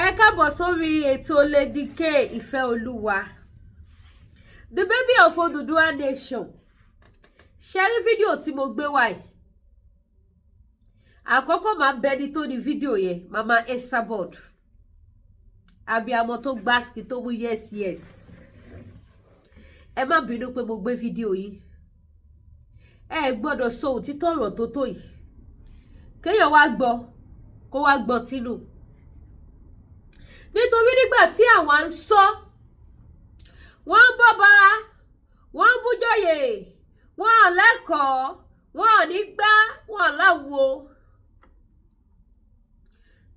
Ẹ káàbọ̀ sórí ètò Lady K Ìfẹ́ Olúwa. The baby of Oduduwa Nation. Ṣẹ́rí fídíò tí mo gbé wá yìí. Àkọ́kọ́ máa bẹni tó ní fídíò yẹn, Mama Esabod. Abiyamọ tó gbásìkì tó mú yes. Ẹ má bínú pé mo gbé fídíò yìí. Ẹ gbọ́dọ̀ sọ òtítọ́ ọ̀rọ̀ tó tó yìí. Kéèyàn wá gbọ́, kó wá gbọ́ tínú. Nítorí nígbà tí àwọn ń sọ, wọ́n ń bọ́ba, wọ́n ń bújọ́yè, wọ́n ò lẹ́kọ̀ọ́, wọ́n ò ní gbá, wọ́n ò láwo.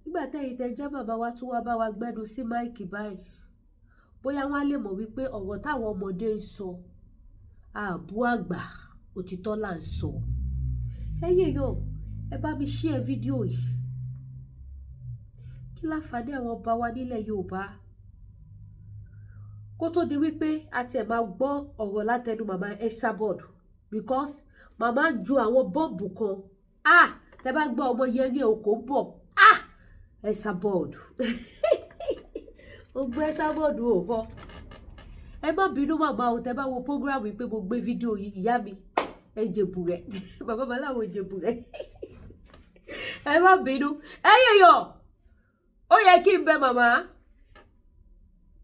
Nígbà tẹ́yìn tẹ́ jẹ́ bàbá wa tún wá bá wa gbẹ́nu sí máìkì báyìí. Bóyá wọ́n á lè mọ̀ wípé ọ̀rọ̀ táwọn ọmọdé ń sọ, ààbò àgbà òtítọ́ là ń sọ. Ẹ̀yin yóò, ẹ bá mi share fídíò yìí. Kí láǹfààní àwọn ọba wa nílẹ̀ Yorùbá kó tó di wípé a tiẹ̀ máa gbọ́ ọ̀rọ̀ látẹnu Mama Esabod, because màmá ju àwọn bọ́ọ̀bù kan. Tẹ́ bá gbọ́ ọmọ yẹrí òkò ń bọ̀. Esabod. Mo gbé Esabod ò họ. Ẹ má bínú màmá o, tẹ́ bá wo program yìí pé mo gbé fídíò yìí, ìyá mi ẹ jẹ̀bù rẹ̀. Bàbá Bàláwo jẹ̀bù rẹ̀. Ẹ má bínú. Ẹ̀yin yọ̀. Ó yẹ kí n bẹ màmá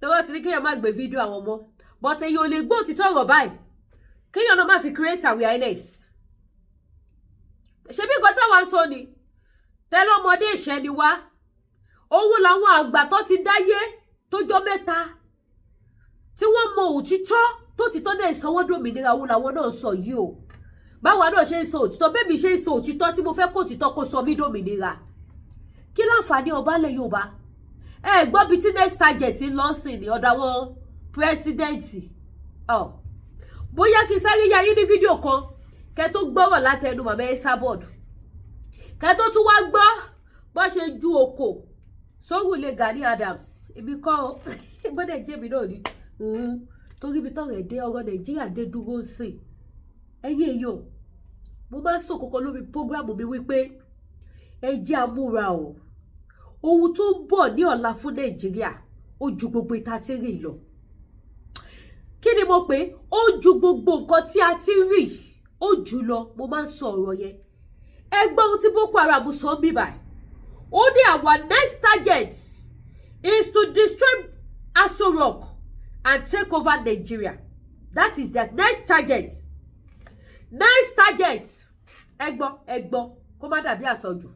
lọ́wọ́ tí ní kéèyàn má gbé fídíò àwọn ọmọ, but èyí ò lè gbọ́ òtítọ́ ọ̀rọ̀ báyìí kéèyàn náà má fi create awareness. Ṣé bí nǹkan táwọn sọ ni tẹ́lọ́mọdé ìṣẹ́ ni wá, òun làwọn àgbà tó ti dáyé tó jọ mẹ́ta tí wọ́n mọ òtítọ́ tó ti tọ́ náà ìsanwó dòmìnira, òun làwọn náà sọ yìí o. Báwa náà ṣe ń sọ òtítọ́, bẹ́ẹ̀ mi ṣe ń sọ òtítọ́ tí mo fẹ́ kó òtítọ́ kó sọ mí dòmìnira. Kí láǹfààní ọba lẹ Yorùbá? Ẹ gbọ́ bí tí next target ń lọ sìn ní ọ̀dọ̀ àwọn pírẹsidẹ́ǹtì. Bóyá kí sáré yá yín ní fídíò kan kẹ́ tó gbọ́rọ̀ látẹnu Mama Esabod, kẹ́ tó tún wá gbọ́ bó ṣe ju òkò sórùlé Gani Adams. Ibi kọ́ ọ gbọ́dọ̀ jẹ́bi náà ni torí ibi tọ́rọ̀ ẹ̀ dé ọ̀rọ̀ Nàìjíríà dé dúró sí. Ẹ̀yin èèyàn, mo máa ń sọ kọ́kọ́ lórí prógrámù mi wípé ẹ jẹ́ amúra o. Ohun tó ń bọ̀ ní ọ̀la fún Nàìjíríà ó ju gbogbo ìta tí rí lọ. Kí ni mo pè? Ó ju gbogbo nǹkan tí a ti rí, ó jù lọ. Mo máa ń sọ ọ̀rọ̀ yẹn. Ẹ gbọ́ ohun tí Boko Haram sọ ń bí báyìí. Ó ní our next target is to destroy Aso Rock and take over Nigeria. That is their next target. Next target. Ẹ gbọ́, kó má dàbí àsọjù.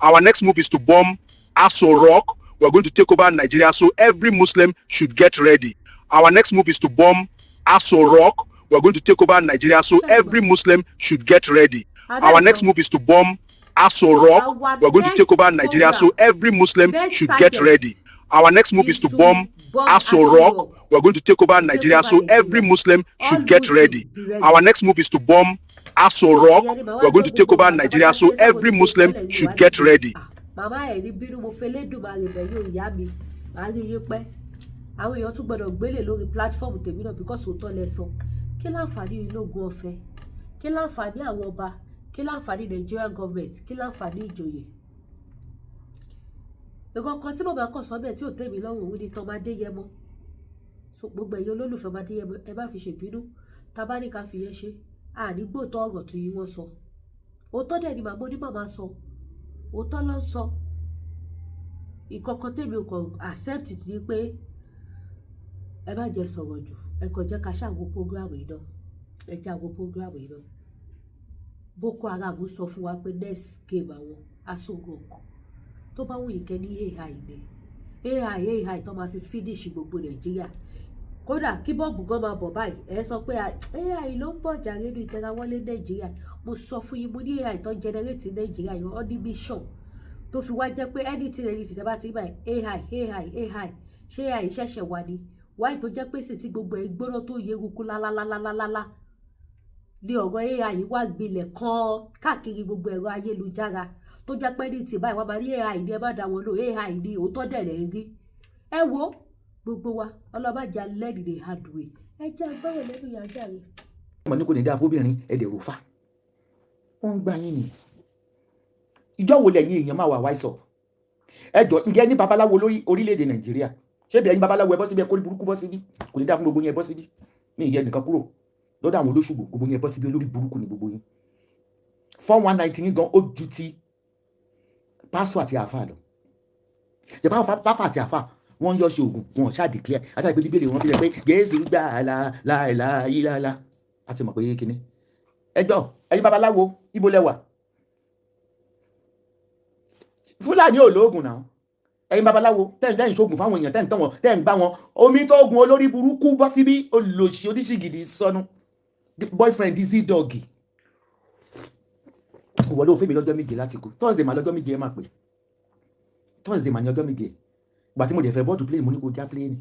Our next move is to bomb Aso Rock. We're going to take over Nigeria, so every Muslim should get ready. Our next move is to bomb Aso Rock. We're going to take over Nigeria, so every Muslim should get ready. Our next move is to bomb Aso Rock. We're going to take over Nigeria, so every Muslim should get ready. Our next move is to bomb Aso Rock. We're going to take over Nigeria, so every Muslim should get ready. Our next move is to bomb Aso Rock. We're going to take over Nigeria, so every Muslim should get ready. Mama ẹ ní bínú, mo fẹ́ lédùmarè bẹ̀ yóò ìyá mi, màá rí yín pẹ́. Àwọn èèyàn tún gbọ́dọ̀ gbélé lórí platform tèmi náà because òótọ́ lẹ sọ. Kí láǹfààní ológun ọ̀fẹ́? Kí láǹfààní àwọn ọba? Kí láǹfààní Nigerian government? Kí láǹfààní ìjòyè? Nǹkan kan tí bàbá kàn sọ́bẹ̀ tí ò tẹ́ mi lọ́rùn òun ni tán máa dé yẹmọ. So gbogbo ẹ̀yin olólùfẹ́ máa dé yẹmọ, ẹ bá fi ṣèbínú. Tá bá ní ká fi yẹn ṣe, ànígbò tó ọ̀rọ̀ tó yí wọ́n sọ. Òótọ́ dẹ̀ ni màmá onímàmá sọ. Òótọ́ ló ń sọ. Ìkọ̀kan tèmi ò kàn accept ni pé ẹ má jẹ́ sọ̀rọ̀ jù. Ẹ kàn jẹ́ ká ṣàwo program yìí náà. Ẹ jẹ́ àwo program yìí náà. Boko Haram sọ fún wa pé next game àwọn Aso Rock. Tó bá wùyí kẹ́ ní AI ni. AI tó máa fi finish gbogbo Nàìjíríà. Kódà kí bọ́ọ̀bù gan máa bọ̀ báyìí, ẹ sọ pé AI ló ń bọ̀ jàre nínú ìtẹ̀rawọ́lé Nàìjíríà. Mo sọ fún yín, mo ní AI tó generate Nàìjíríà yẹn on the mission tó fi wá jẹ́ pé anything tẹ́ bá ti rí báyìí AI. Ṣé AI ṣẹ̀ṣẹ̀ wà ní? Wáyé tó jẹ́ pé sì tí gbogbo ẹ̀ gbóná tó yẹ eruku lálálálálálá ní ọ̀rọ̀ AI wá gbilẹ̀ kan káàkiri gbogbo ẹ̀rọ ayélujára tó jẹ́ pé ní ti báyìí wọ́n máa ní AI ní ẹ má dá wọn lò, AI ní òótọ́ dẹ̀ lẹ́ rí. Ẹ wo gbogbo wa ọlọ́bàjá lẹ́nu the hard way. Ẹ jẹ́ agbára lẹ́nu ìyá jàre. Ọmọ ní kò ní dá fóbìnrin ẹ̀dẹ̀ rúfà. Wọ́n ń gbá yín ni. Ìjọ́ wo lẹ́yìn èèyàn máa wà wise up? ẹjọ́ ǹjẹ́ ní babaláwo lórí orílẹ̀-èdè Nàìjíríà ṣé bí ẹni babaláwo ẹ bọ́ síbi ẹ kó burúkú bọ́ síbí kò ní dá fún gbogbo yín ẹ bọ́ síbí ní ìyẹn nìkan kúrò lọ́dọ̀ àwọn olóṣùgbò gbogbo yín ẹ bọ́ síbí olórí burúkú ni gbogbo yín 419 yín gan ó ju ti pásítọ̀ àti àáfàá lọ ìjọba fáfà àti àáfàá wọ́n yọ ṣe oògùn wọn ṣáà declare àti pé bíbélì wọn fi rẹ̀ pé Jésù gbà láìláìláìlá àti mọ̀ pé kíní ẹjọ́ ẹ̀yin babaláwo ibo lẹ́wà Fúlàní ò lóògùn náà ẹ̀yin babaláwo tẹ́ǹtẹ́ǹ ṣoògùn fáwọn èèyàn tẹ́ǹtẹ́ wọn tẹ́ǹ gbá wọn omi tó oògùn olórí burúkú bọ́ síbí olóṣì oníṣìgìdì sọnù boyfriend easy dog ìwọ ló fẹ́ mi lọ́jọ́ méje láti kú Thursday mà lọ́jọ́ méje ẹ máa pè Thursday mà ní ọjọ́ méje gbà tí mo dẹ̀ fẹ́ bọ́ọ̀dù plane mo ní kó já plane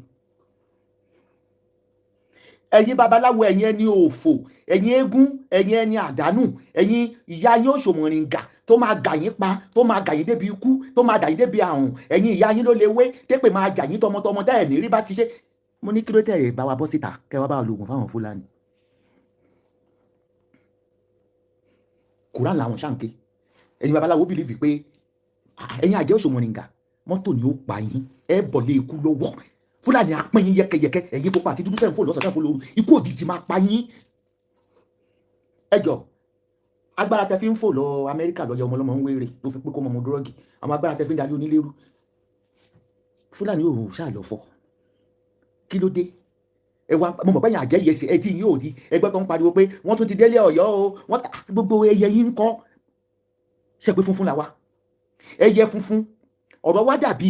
ẹ̀yin babaláwo ẹ̀yin ẹni òfò ẹ̀yin eégún ẹ̀yin ẹni àdánù ẹ̀yin ìyá yín òṣòmọ̀rìngà tó máa gà yín pa tó máa gà yín débi ikú tó máa gà yín débi àrùn ẹ̀yin ìyá yín ló lè wé tépè máa jà yín tọmọtọmọ tẹ́ ẹ̀ ní rí bá ti ṣe mo ní kí ló tẹ̀ ẹ̀ bá wa bọ́ síta kẹ́ wá bá wa lògùn fáwọn Fúlàní Kùránì làwọn ṣàǹké ẹ̀yin babaláwo bìlíìfì pé ẹ̀yin àjẹ́ òṣòmọ̀rìngà mọ́tò ni ó pa yín ẹ bọ̀lé ikú lọ́wọ́ Fúlàní apín yín yẹ́kẹ́yẹ́kẹ́ ẹ̀yin pupa àti dúdú tẹ̀ ń fò lọ́sàn-án fò lóru ikú òjijì máa pa yín ẹjọ́ agbára tẹ fi ń fò lọ Amẹ́ríkà lọ́yọ̀ ọmọ ọlọ́mọ ń wéèrè ló fi pé kó mọ dúrọ́gì àwọn agbára tẹ fi ń darí onílérú Fúlàní ò ṣáà lọ fọ kí ló dé ẹ wá mo mọ̀ pé yàn àjẹ́ yẹsẹ̀ ẹ tí yín ò di ẹgbẹ́ tó ń pariwo pé wọ́n tún ti délé Ọ̀yọ́ o wọ́n gbogbo ẹyẹ yín ń kọ́ ṣe pé funfun là wá ẹyẹ funfun ọ̀rọ̀ wá dàbí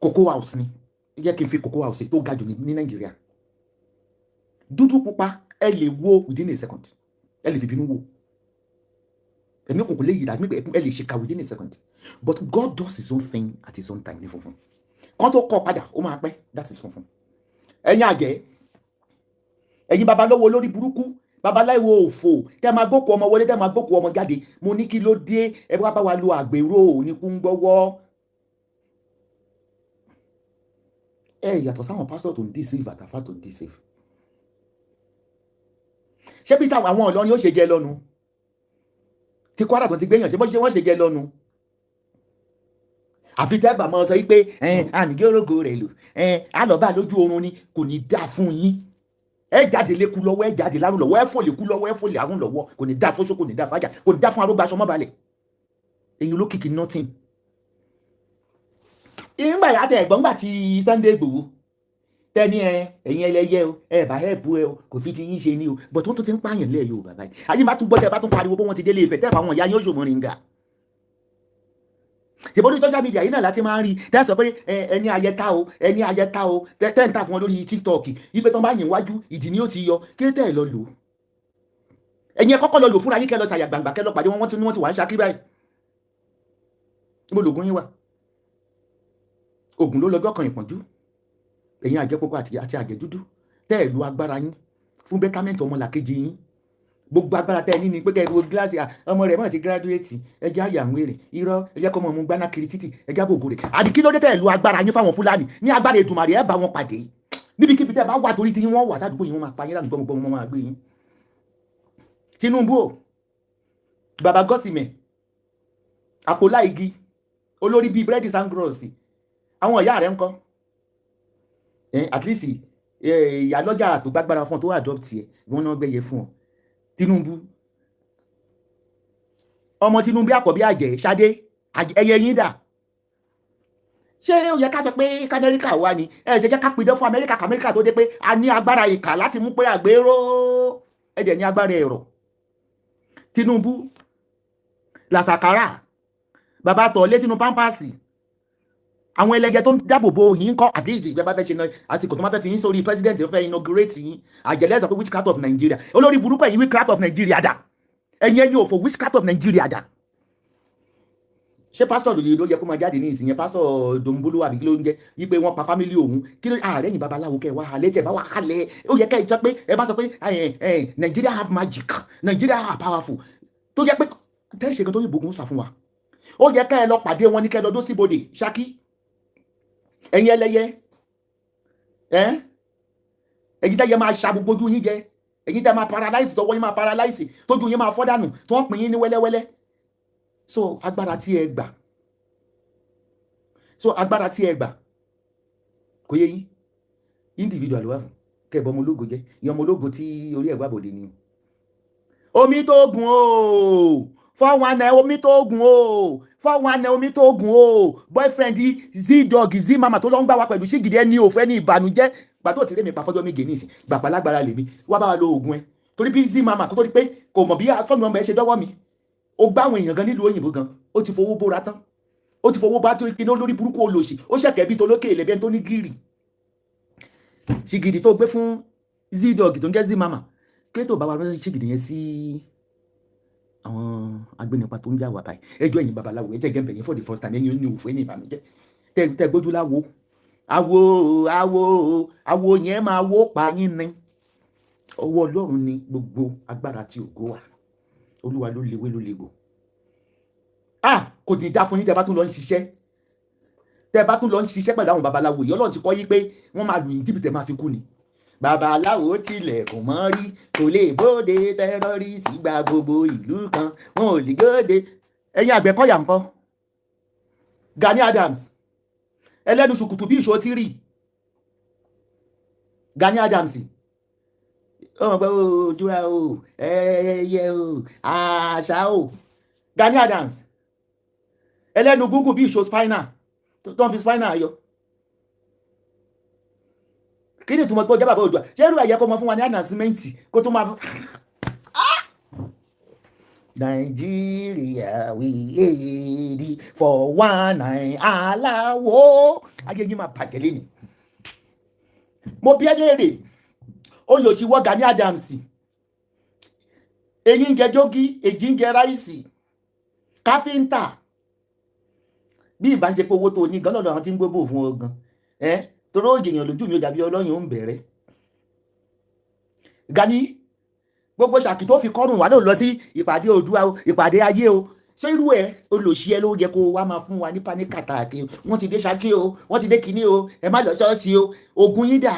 cocoa house ni jẹ́ kí n fi cocoa house tó ga jù ní Nàìjíríà dúdú pupa ẹ lè wo within a second ẹ lè fi bínú wo ẹ̀mí kòkò lè yí ìdájú ẹ lè ṣèkà within a second but God does his own thing at his own time ní funfun kan tó kọ́ padà ó máa pẹ́ that is funfun ẹ̀yin àjẹ́ ẹ̀yin babaláwo lórí burúkú babaláwo òfò tẹ́ máa gbókò ọmọ wọlé tẹ́ máa gbókò ọmọ jáde mo ní kí ló dé ẹ bá bá wa lo àgbèrò ní kú ń gbọ́wọ́ ẹ yàtọ̀ sáwọn pásítọ̀ tó ń deceive àtàfà tó ń deceive ṣé bí táwọn àwọn Ìlọrin ó ṣe jẹ lọ́nu tí Kwara tó ti gbéyàn ṣe wọ́n ṣe jẹ lọ́nu àfi tẹ́gbà máa sọ wípé ànìgé orógo rẹ̀ lò àlọ́bà lójú oorun ni kò ní dá fún yín ẹ jáde lékú lọ́wọ́ ẹ jáde lárùn lọ́wọ́ ẹ fò lékú lọ́wọ́ ẹ fò lè àrùn lọ́wọ́ kò ní dá fóṣó kò ní dá fájà kò ní dá fún arógbá aṣọ mọ́balẹ̀ èyí olókìkí nothing. ìgbà yàtọ̀ ẹ̀gbọ́n gbà tí Sunday Igboho tẹ́ni ẹ̀yin ẹlẹ́yẹ o ẹ bá ẹ̀ bú ẹ o kò fi ti yín ṣe ni o but wọ́n tún ti ń pààyàn lẹ́ẹ̀ yóò bàbá yìí ayé bá tún gbọ́ tẹ́ bá tún pariwo pé wọ́n ti délé Ifẹ̀ tẹ́ bá wọn ìyá yín Òṣòmọ̀rìngà ṣèbó ní social media yìí náà láti máa ń rí tẹ́ sọ pé ẹni ayẹta o ẹni ayẹta o tẹ́ ń tà fún wọn lórí TikTok ipe tó ń bá yìn wájú ìdí ni ó ti yọ kí ló tẹ́ ẹ lọ lò ẹ̀yin ẹ kọ́kọ́ lọ lò fúnra yín kẹ́ lọ ṣàyà gbàǹgbà kẹ́ lọ pàdé wọn wọ́n ti wà ń ṣakí báyìí níbo lògùn yín wà ògùn ló lọ́jọ́ kan ìpọ́njú ẹ̀yin àjẹpọ̀pọ̀ àti àjẹ dúdú tẹ́ ẹ̀ lu agbára yín fún bẹ́támẹ́ǹtì ọmọlàkejì yín gbogbo agbára tẹ́ ẹ ní ni pé kẹ́ ẹ wo gíláàsì ọmọ rẹ̀ mọ̀ ti gíráduwétì ẹjẹ́ àyàwó èrè irọ́ ẹjẹ́ kọ́ mọ̀ mú gbaná kiri títì ẹjẹ́ àbògò rẹ̀ àdìkí ló dé tẹ́ ẹ lu agbára yín fáwọn Fúlàní ní agbára Èdùmàrè ẹ bá wọn pàdé níbikíbi tẹ́ ẹ bá wà torí tí wọ́n wà sádùúgbò yín wọ́n máa pa yín ládùúgbò gbọmọgbọmọ wọn máa gbé yín. Tinubu o baba gọ́sìmẹ̀ àpòlá igi olórí bíi búrẹ́dì sangrosi àwọn ìyá rẹ̀ ń kọ́ at least ìyálọ́jà tó gbàgbára fún ọ tó adopt ẹ wọn náà gbẹ̀yẹ fún ọ Tinubu ọmọ Tinubu àkọ́bí àjẹ́ Ṣadé ẹyẹ yín dà ṣé ó yẹ ká sọ pé k'Amẹ́ríkà wà ní ẹ ṣe jẹ́ ká pidán fún Amẹ́ríkà k'Amẹ́ríkà tó dé pé a ní agbára ìkà láti mú pé àgbéró ẹ̀dẹ̀ ní agbára ẹ̀rọ Tinubu làṣàkárà bàbá tọ̀ lé sínú pampasì àwọn ẹlẹgẹ tó ń dáàbò bo yín kọ́ àdéhìí ìgbẹ́ bá fẹ́ ṣe náà àsìkò tó máa fẹ́ fi yín sórí president tó fẹ́ inaugurate yín àjẹlẹ́ sọ pé witchcraft of Nigeria olórí burúkú ẹ̀yin witchcraft of Nigeria dà ẹ̀yin òfò witchcraft of Nigeria dà ṣé pásítọ̀ ló yẹ kó máa jáde ní ìsìn yẹn pásítọ̀ Dòmbólú àbí kí ló ń jẹ́ yí pé wọ́n pa fámílì òun kí ló ààrẹ yìí babaláwo kẹ́ wá halẹ̀ tẹ̀ bá wà halẹ̀ ó yẹ kẹ́ ẹ sọ pé ẹ bá sọ pé Nigeria have magic Nigeria are powerful tó yẹ pé tẹ́ ṣe kan tó yìnbó kún sà fún wa ó yẹ kẹ́ ẹ lọ pàdé wọn ní kẹ́ ẹ lọ dó síbodè Ṣakí ẹ̀yin ẹlẹ́yẹ ẹ̀yin tẹ́ yẹ máa ṣa gbogbo ojú yín jẹ ẹ̀yin tẹ́ máa paralyze tọwọ́ yín máa paralyze tójú yín máa fọ́ dànù tí wọ́n pín yín ní wẹ́lẹ́wẹ́lẹ́ so agbára tí ẹ gbà so agbára tí ẹ gbà kò yé yín individual wà fún kẹbọ ọmọ ológo jẹ ìyẹn ọmọ ológo tí orí ẹ̀ wà bòde ni omi tó gùn o 419 omi tó gùn o 419 omi tó gùn o boyfriend z-dog z-mama tó lọ ń gbà wá pẹ̀lú ṣígìdì ẹni òfẹ́ ní ìbànújẹ́ gbà tó ti rí mi pa fọ́jọ́ méje nísìn gbàpá lágbára lèmi wá bá wa lo oògùn ẹ torí bí z-mama kó tó di pé kò mọ̀ bí fọ́ọ̀nù ọmọ ẹ ṣe dọ́wọ́ mi ó gbá àwọn èèyàn gan nílùú òyìnbó gan ó ti fowó bóra tán ó ti fowó bá tó iná lórí burúkú olòṣì ó ṣẹ̀kẹ́ bí tolókè ilẹ̀ tó ní gírì ṣígìdì tó gbé fún z-dog tó ń jẹ́ z-mama kí tó bá wa rán ṣígìdì yẹn sí àwọn agbẹnipa tó ń jà wà báyìí ẹjọ́ ẹ̀yin babaláwo ẹjẹ́ gẹ́gẹ́ yẹn for the first time ẹ̀yin ní òfin ní ìbànújẹ́ tẹ gbójú láwo awo yẹn máa wó pa yín ní ọwọ́ Ọlọ́run ní gbogbo agbára tí ògo wà Olúwa ló léwé ló légbò kò ní dá fún yín tẹ bá tún lọ ń ṣiṣẹ́ pẹ̀lú àwọn babaláwo yìí Ọlọ́run ti kọ́ yí pé wọ́n máa lù yín jìbìtì máa fi kú ni babaláwo tilẹ̀kùn mọ́ rí kò lè bóde tẹ́rọ́rìsì gba gbogbo ìlú kan wọn ò lè gbóde ẹ̀yin Àgbẹ̀kọ̀yà ńkọ́ Gani Adams ẹlẹ́nu ṣùkùtù bí ìṣó tí rí Gani Adams ọmọ pé ojúra o ẹyẹ o àṣà o Gani Adams ẹlẹ́nu gúngùn bí ìṣó spinal tó ń fi spinal yọ kí ni túnmọ̀ pé ọjọ́ bàbá Oòduà ṣé irú ẹ̀yẹ kó mọ fún wa ní ànàsímẹ́ǹtì kó tó máa Nàìjíríà wíyéèdì 419 aláwo ayé yín máa bàjẹ́ lé ní. mo bí ẹ léèrè olùsíwọ́ Gani Adams èyí ń jẹ jógí èjì ń jẹ ráìsì káfíńtà bí ìbá ń ṣe pé owó tó ní gan lọ́dọ̀ àwọn tí ń gbóbò fún ọ gan torí òjèèyàn lójú mi ó dàbí ọlọ́yìn ó ń bẹ̀rẹ̀ Gani gbogbo ṣàkì tó fi kọ́rùn wà náà lọ sí ìpàdé Oòduà o ìpàdé ayé o ṣé irú ẹ olùsí ẹ ló yẹ kó wá máa fún wa ní panic attack wọ́n ti dé Ṣakí o wọ́n ti dé kínní o ẹ má lọ ṣọ́ọ̀ṣì o ogun yín dà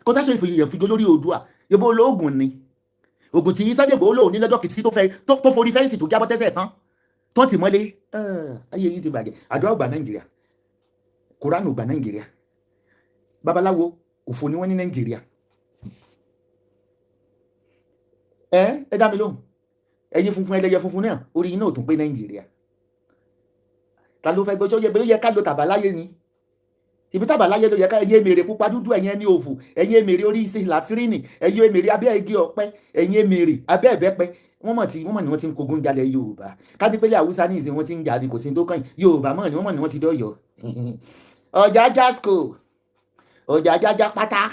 kó tá ṣe ìfìyẹ̀ fìjọ lórí Oòduà yóò olóògùn ni oògùn tí Sunday Igboho lòun ní lọ́jọ́ kìtì tó forí fẹ́ǹsì tó jábọ́ tẹ́sẹ̀ tán tó ti mọ́lé ayé yìí ti bàjẹ́ àdúrà ògbà Nàìjíríà Kùránì ògbà Nàìjíríà babaláwo òfò ni wọ́n ní Nàìjíríà ẹ dá mi lóhùn ẹ̀yin funfun ẹlẹ́yẹ funfun náà orí yín náà ò tún pé Nàìjíríà ta ló fẹ́ gbọ́ ṣó yẹ ká lo tàbáláyé ni ibi tàbáláyé ló yẹ ká ẹ̀yin èmèrè pupa dúdú ẹ̀yin ẹni òfò ẹ̀yin èmèrè orí ìsìn làtíríìnì ẹ̀yin èmèrè abẹ́ igi ọ̀pẹ ẹ̀yin èmèrè abẹ́ ẹ̀bẹ́pẹ wọ́n mọ̀ ní wọ́n ti ń kogun jalè Yorùbá kádìpẹ́lẹ́ Haúsá ní ìsìn wọ́n ti ń jalè kò sí tó kàn Yorùbá mọ̀ ní wọ́n ti dọ́yọ̀ ọjà jasco ọjà jájá pátá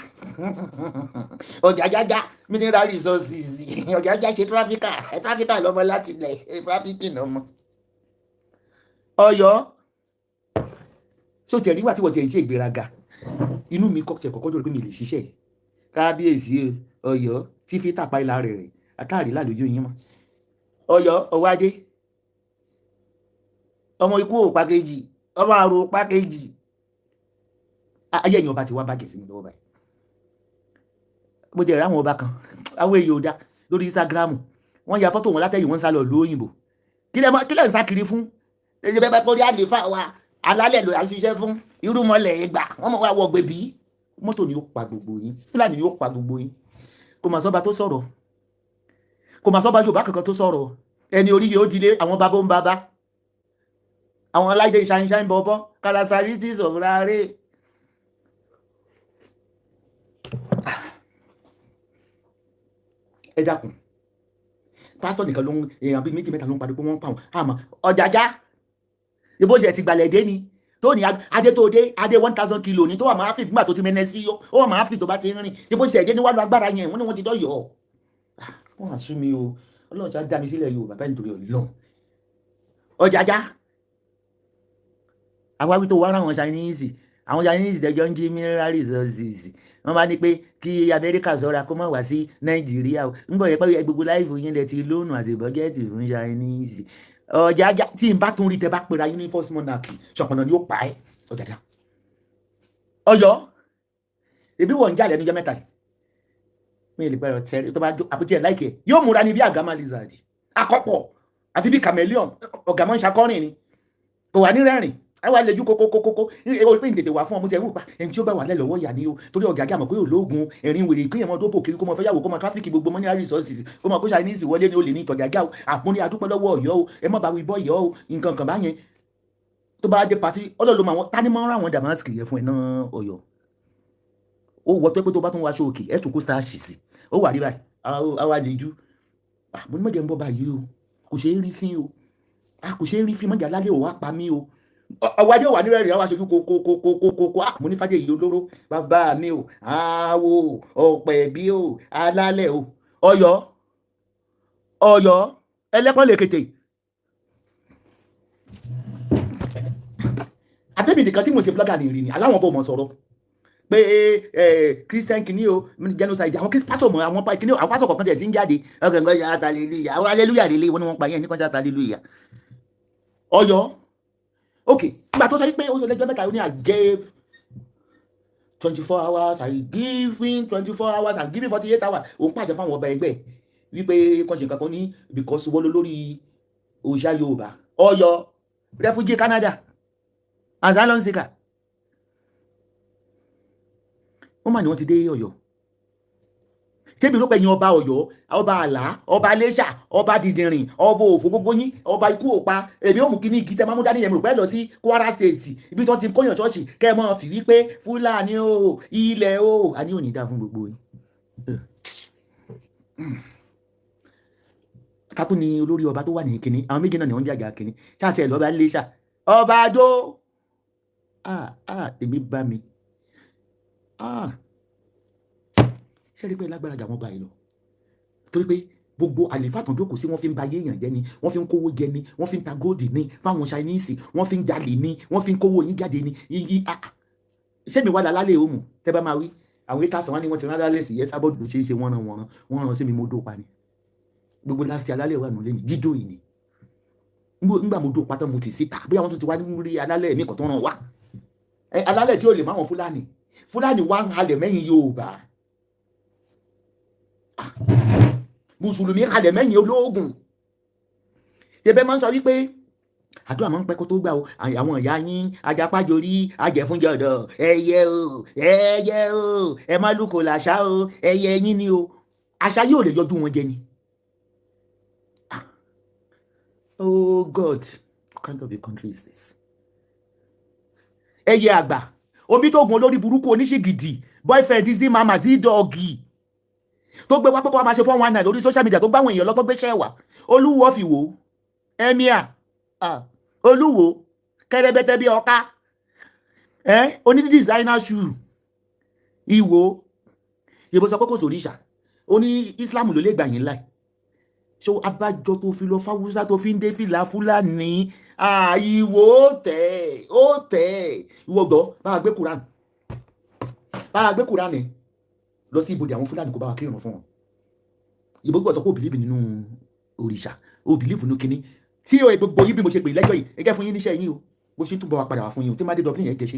ọjà jájá mineral resources ọjà jájá ṣe tráfíkà lọ́mọ láti ilẹ̀ tráfíkì lọ́mọ. Ọ̀yọ́ sóòtì ẹ̀rí wà tí wọ́n ti ń ṣe ìgbéraga inú mi kọ́kọ́ dúró pé mi lè ṣiṣẹ́ kábíyèsí Ọ̀yọ́ tí fi tàpá ìlà rẹ̀ àtàrí lálójú yín mọ́ Ọ̀yọ́ ọwádé ọmọ ikú ò pákéjì ọmọ àrò pákéjì ayé ẹ̀yìn ọba ti wá bàjẹ́ sí mi lọ́wọ́ báyìí mo jẹ́ ìráwọn ọba kan àwọn èèyàn ò dá lórí Instagram wọ́n ya fọ́tò wọn látẹ̀yìn wọn ń sá lọ lóyìnbó kí lẹ̀ ń sá kiri fún ẹ̀yẹ bẹ́ẹ̀ bá kórí àlefa wa alálẹ̀ ló à ń ṣiṣẹ́ fún irúmọlẹ̀ ẹgbà wọ́n mọ̀ wá wọ gbẹ̀bí mọ́tò ni yóò pa gbogbo yín Fúlàní yóò pa gbogbo yín kò mà sọ́ba tó sọ̀rọ̀ kò mà sọ́ba Yorùbá kankan tó sọ̀rọ̀ ẹni orí yóò dilé àwọn babó ń baba àwọn aláìdé ṣáínṣáín bọ́bọ́ kárasárítì sọ̀rọ̀ rẹ̀ ẹ dákun pásítọ̀ nìkan ló ń èèyàn bíi méjì mẹ́ta ló ń padà pé wọ́n ń pa wọn àmọ́ ọ̀jàjà ìbò ṣe ti gbalẹ̀ dé ni tó ní adé tó dé adé 1000 kilo ní tó wà máa fi gbà tó ti mẹ́nẹ́ sí ó wà máa fi tó bá ti rìn ìbò ṣe ẹ̀jẹ̀ níwájú agbára yẹn wọ́n ní wọ́n ti dọ́yọ̀ wọ́n á sú mi o Ọlọ́run ti á dá mi sílẹ̀ Yorùbá bẹ́ẹ̀ nítorí Ọlọ́run ọ̀jàjà àwáwí tó wá ráwọn Chinese dẹjọ́ ń jí mineral resources wọ́n bá ní pé kí Amẹ́ríkà ṣọ́ra kó má wá sí Nàìjíríà o ń bọ̀ yẹ pé gbogbo láìfò yín lẹ ti lónù àti bọ́jẹ́tì fún Chinese ọ̀jàjà tí n bá tún rí tẹ bá pera yín ní first monarch ṣọ̀pọ̀nà ni ó pa ẹ́ ọ̀jàjà Ọ̀yọ́ ebi wọ̀ ń jà lẹ́nu jẹ́ mẹ́ta yìí mi lè pẹ́rọ tẹ́rẹ́ tó bá jó àpótí ẹ̀ láìkẹ́ yóò múra ní bí àgámà lizard akọ́pọ̀ àfi bí chameleon ọ̀gá mọ́ ń ṣakọ́rìn ni kò wà ní rẹ́rìn ẹ wá lẹ́jú kókókókókó ẹ pé ìdèdè wà fún ọmọ tí ẹ rú pa ẹni tí ó bá wà lẹ́ lọ́wọ́ ìyá ni o torí ọ̀gá àmọ̀ pé olóògùn ẹ̀rín wèrè kí ẹ̀mọ́ tó bò kiri kó mọ fẹ́yàwó kó mọ tráfíkì gbogbo mọ́ ní resources kó mọ kó Chinese wọlé ní olè ní ìtọ̀gàgà o àpọ́nrí adúpẹ́ lọ́wọ́ Ọ̀yọ́ o ẹ mọ́ bá wí bọ́ Ọ̀yọ́ o nǹkan kan báyẹn tó bá dé pàtí ọlọ́lọ́mọ àwọn tani máa ń ra àwọn damask yẹn fún ẹ náà Ọ̀yọ́ ó wọ́ tó pé tó bá tún wá aṣọ òkè ẹ̀ tún kó starch sí ó wà rí báyìí àwa lè ju mo ní mọ̀jẹ̀ ń bọ́ báyìí o kò ṣe é rí fín o kò ṣe é rí fín mọ̀jẹ̀ alálẹ̀ ò wá pa mí o ọwádìí wà nírẹ̀ rẹ̀ àwọn aṣojú kókókókókó mo ní fàdé yìí olóró bàbá mi o àwò ọ̀pẹ̀ bí o alálẹ̀ o Ọ̀yọ́ ẹlẹ́pọ̀n lè kété àbẹ́bí nìkan tí mo ṣe blogger ní ìrìn aláwọn bò mọ̀ sọ̀rọ̀ pé Christian kìíní o genocide àwọn pásọ̀ mọ̀ àwọn kìíní àwọn pásọ̀ kọ̀ọ̀kan tẹ̀ tí ń jáde ọ̀gẹ̀ngẹ̀ ya àtàlélúyà àwọn alélúyà lélẹ̀ wọn ni wọ́n pa yẹn ní kọjá àtàlélúyà Ọ̀yọ́ ok nígbà tó sọ pé ó sọ lẹ́jọ́ mẹ́ta ó ní I gave 24 hours I give him 24 hours and give him 48 hours òun pàṣẹ fáwọn ọba ẹgbẹ́ wípé kọ́ṣe nǹkan kan ní because wọ́n ló lórí òòṣà Yorùbá Ọ̀yọ́ refugee Canada asylum seeker wọ́n mà ní wọ́n ti dé Ọ̀yọ́ tẹ́mi ló pẹ̀yìn ọba Ọ̀yọ́ ọba àlá ọba Iléṣà ọba dìdìrìn ọba òfò gbogbo yín ọba ikú òpa èmi ò mú kí ní igi tẹ́ máa mú dání yẹn mi rò pẹ́ lọ sí Kwara State ibi tí wọ́n ti kóyàn ṣọ́ọ̀ṣì kẹ́ ẹ mọ́ fi wípé Fúlàní o ilẹ̀ o a ní òní dá fún gbogbo yín. kápú ni olórí ọba tó wà ní kínní àwọn méjì náà ni wọ́n ń jàgà kínní ṣáàṣì ẹ̀ lọ́ba Iléṣà ọba Adó èmi bá mi ṣé rí pé lágbára jà wọ́n bá yìí lọ torí pé gbogbo àlèfà tó jókòó sí wọ́n fi ń ba yéèyàn jẹ́ ni wọ́n fi ń kówó jẹ ni wọ́n fi ń ta góòdì ni fáwọn Chinese wọ́n fi ń jalè ni wọ́n fi ń kówó yín jáde ni ṣé mi wá lálẹ́ òmù tẹ́ bá máa wí àwọn ìtàsán wọn ni wọ́n ti rán lálẹ́ sí Esabod ló ṣe é ṣe wọ́n rán sí mi mo dó pa ni gbogbo láti alálẹ̀ wà nílé mi dídó yìí ni nígbà mo dó pa tán mo ti síta bí àwọn tó ti wá rí alálẹ̀ mi kò tó ràn wá alálẹ̀ tí ó lè máwọn Fúlàní wá ń halẹ̀ mẹ́yìn Yorùbá mùsùlùmí halẹ̀ mẹ́yìn olóògùn ẹbẹ́ máa ń sọ wípé àdúrà máa ń pẹ́ kó tó gbà o àwọn ìyá yín ajapájorí ajẹ̀fúnjọ̀dọ̀ ẹyẹ o ẹ má lùkò làṣà o ẹyẹ yín ni o àṣà yóò lè yọjú wọn jẹ ni. Oh God, what kind of a country is this? ẹyẹ àgbà omi tó gun olórí burúkú oníṣìgìdì boyfriend sí mama sí dọ́ọ̀gì tó gbé wá pé kó wá máa ṣe 419 lórí social media tó gbáwọn èèyàn lọ tó gbé ṣẹ́wà Olúwo fìwò emir Olúwo kẹrẹbẹtẹ bí ọká oní designer shoe Ìwò ìbò sọ pé kò sóríṣà ó ní Islam ló lè gbà yín láì ṣé abájọ tó fi lọ fáwúsá tó fi ń dé fìlà Fúlàní Ìwò ó tẹ̀ ìwọ gbọ́ bá a gbé Kùránì lọ sí ibodè àwọn Fúlàní kó bá wa kírun fún wọn ìbò gbọ́ sọ pé ó bìlíìfù nínú òrìṣà ó bìlíìfù nínú kínní tí ó gbogbo yín bí mo ṣe pè lẹ́jọ́ yìí ẹgẹ́ fún yín níṣẹ́ yín o bó ṣe ń túbọ̀ wá padà wá fún yín o tí má dé Dublin yẹn jẹ́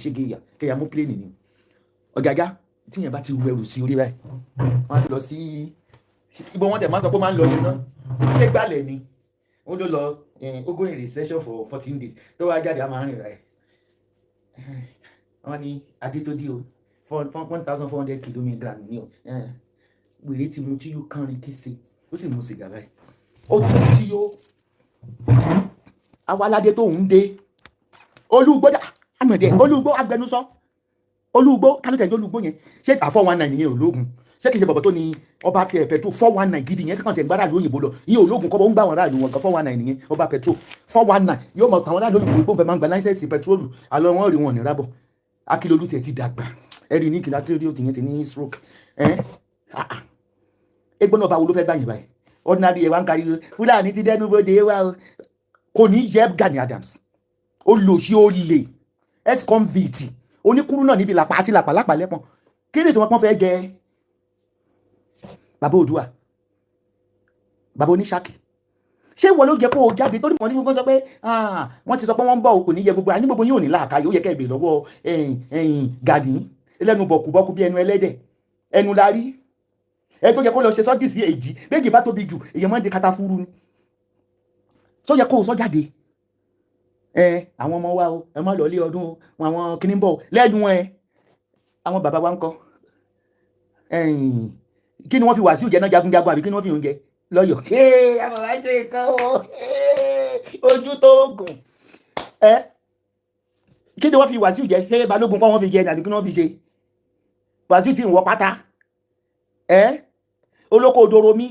ṣége ìyà kẹyà mú pléènì ni ọ̀gágá tí yẹn bá ti rẹrù sí orí báyìí wọ́n á lọ sí ibo wọn tẹ̀ máa sọ pé ó máa ń lọ yẹn náà ṣé gbàlẹ̀ ni ó ló lọ ó go in recession for 14 days tó wá jáde á máa rìn rẹ̀ wọ́n ní adé tó dé o 1,400 kilometre ní o wèrè tí mo tí yóò kánrin kése ó sì mú sìgá báyìí ó ti mú tí yóò awalade tó ń dé Olúgbó àmọ̀dé Olúgbó agbẹnusọ Olúgbó kálítẹ̀ Olúgbó yẹn ṣé 419 nìyẹn ológun ṣé kìí ṣe bọ̀bọ̀ tó ní ọba tiẹ̀ petro 419 gidi yẹn kàn tẹ̀ gbára lóyìnbó lọ iye ológun kọ́ bọ́ ń gbà wọn ráàlú wọn kan 419 nìyẹn ọba petro 419 yóò mọ̀ tàwọn ráàlú òyìnbó fẹ́ máa ń gba láìsẹ̀sì pẹtrólù àlọ́ wọn rí wọn ní rábọ̀ Akílolú tiẹ̀ ti dàgbà ẹ̀rí ní kìlá kílódé òtún yẹn ti ní stroke ẹgbọ́n náà báwo ló fẹ́ gbà yín báyìí ordinary ẹ̀ wá ń kárí Fúlàní ti dẹnu bóde wá o kò ní yẹ Gani Adams olùsí olè ex-convict oníkúrú náà níbi làpá àti làpàlápà lẹ́pọ̀n kí ni tí wọ́n pọ́n fẹ́ jẹ bàbá Òdùà bàbá Oníṣàkì ṣé wọ́n ló jẹ́ kó o jáde tó ní wọ́n ní gbogbo sọ pé wọ́n ti sọ pé wọ́n ń bọ̀ òkú níyẹ gbogbo àní gbogbo yóò ní làákàyè ó yẹ kẹ́ ẹ̀ bè lọ́wọ́ Gani ẹlẹ́nu bọ̀kúbọ́kú bí ẹnu ẹlẹ́dẹ̀ ẹnu larí ẹ tó yẹ kó lọ ṣe sọ́jì sí èjì méjì bá tóbi jù èèyàn máa ń di katafuru ni tó yẹ kó o sọ jáde àwọn ọmọ wa o ẹ má lọ ilé ọdún o àwọn kìíní bọ̀ lẹ́nu àwọn bàbá wa ń kọ́ kí ni wọ́n fi Wàsíù jẹ náà jagunjagun àbí kí ni wọ́n fi oúnjẹ lọ́yọ̀ àwọn bàbá ṣe nǹkan o ojú tó gùn kí ni wọ́n fi Wàsíù jẹ ṣé balógun kọ́ wọ́n fi jẹ àbí kí ni wọ́n fi ṣe Wàsíù tí ń wọ pátá olóko òdòrò mi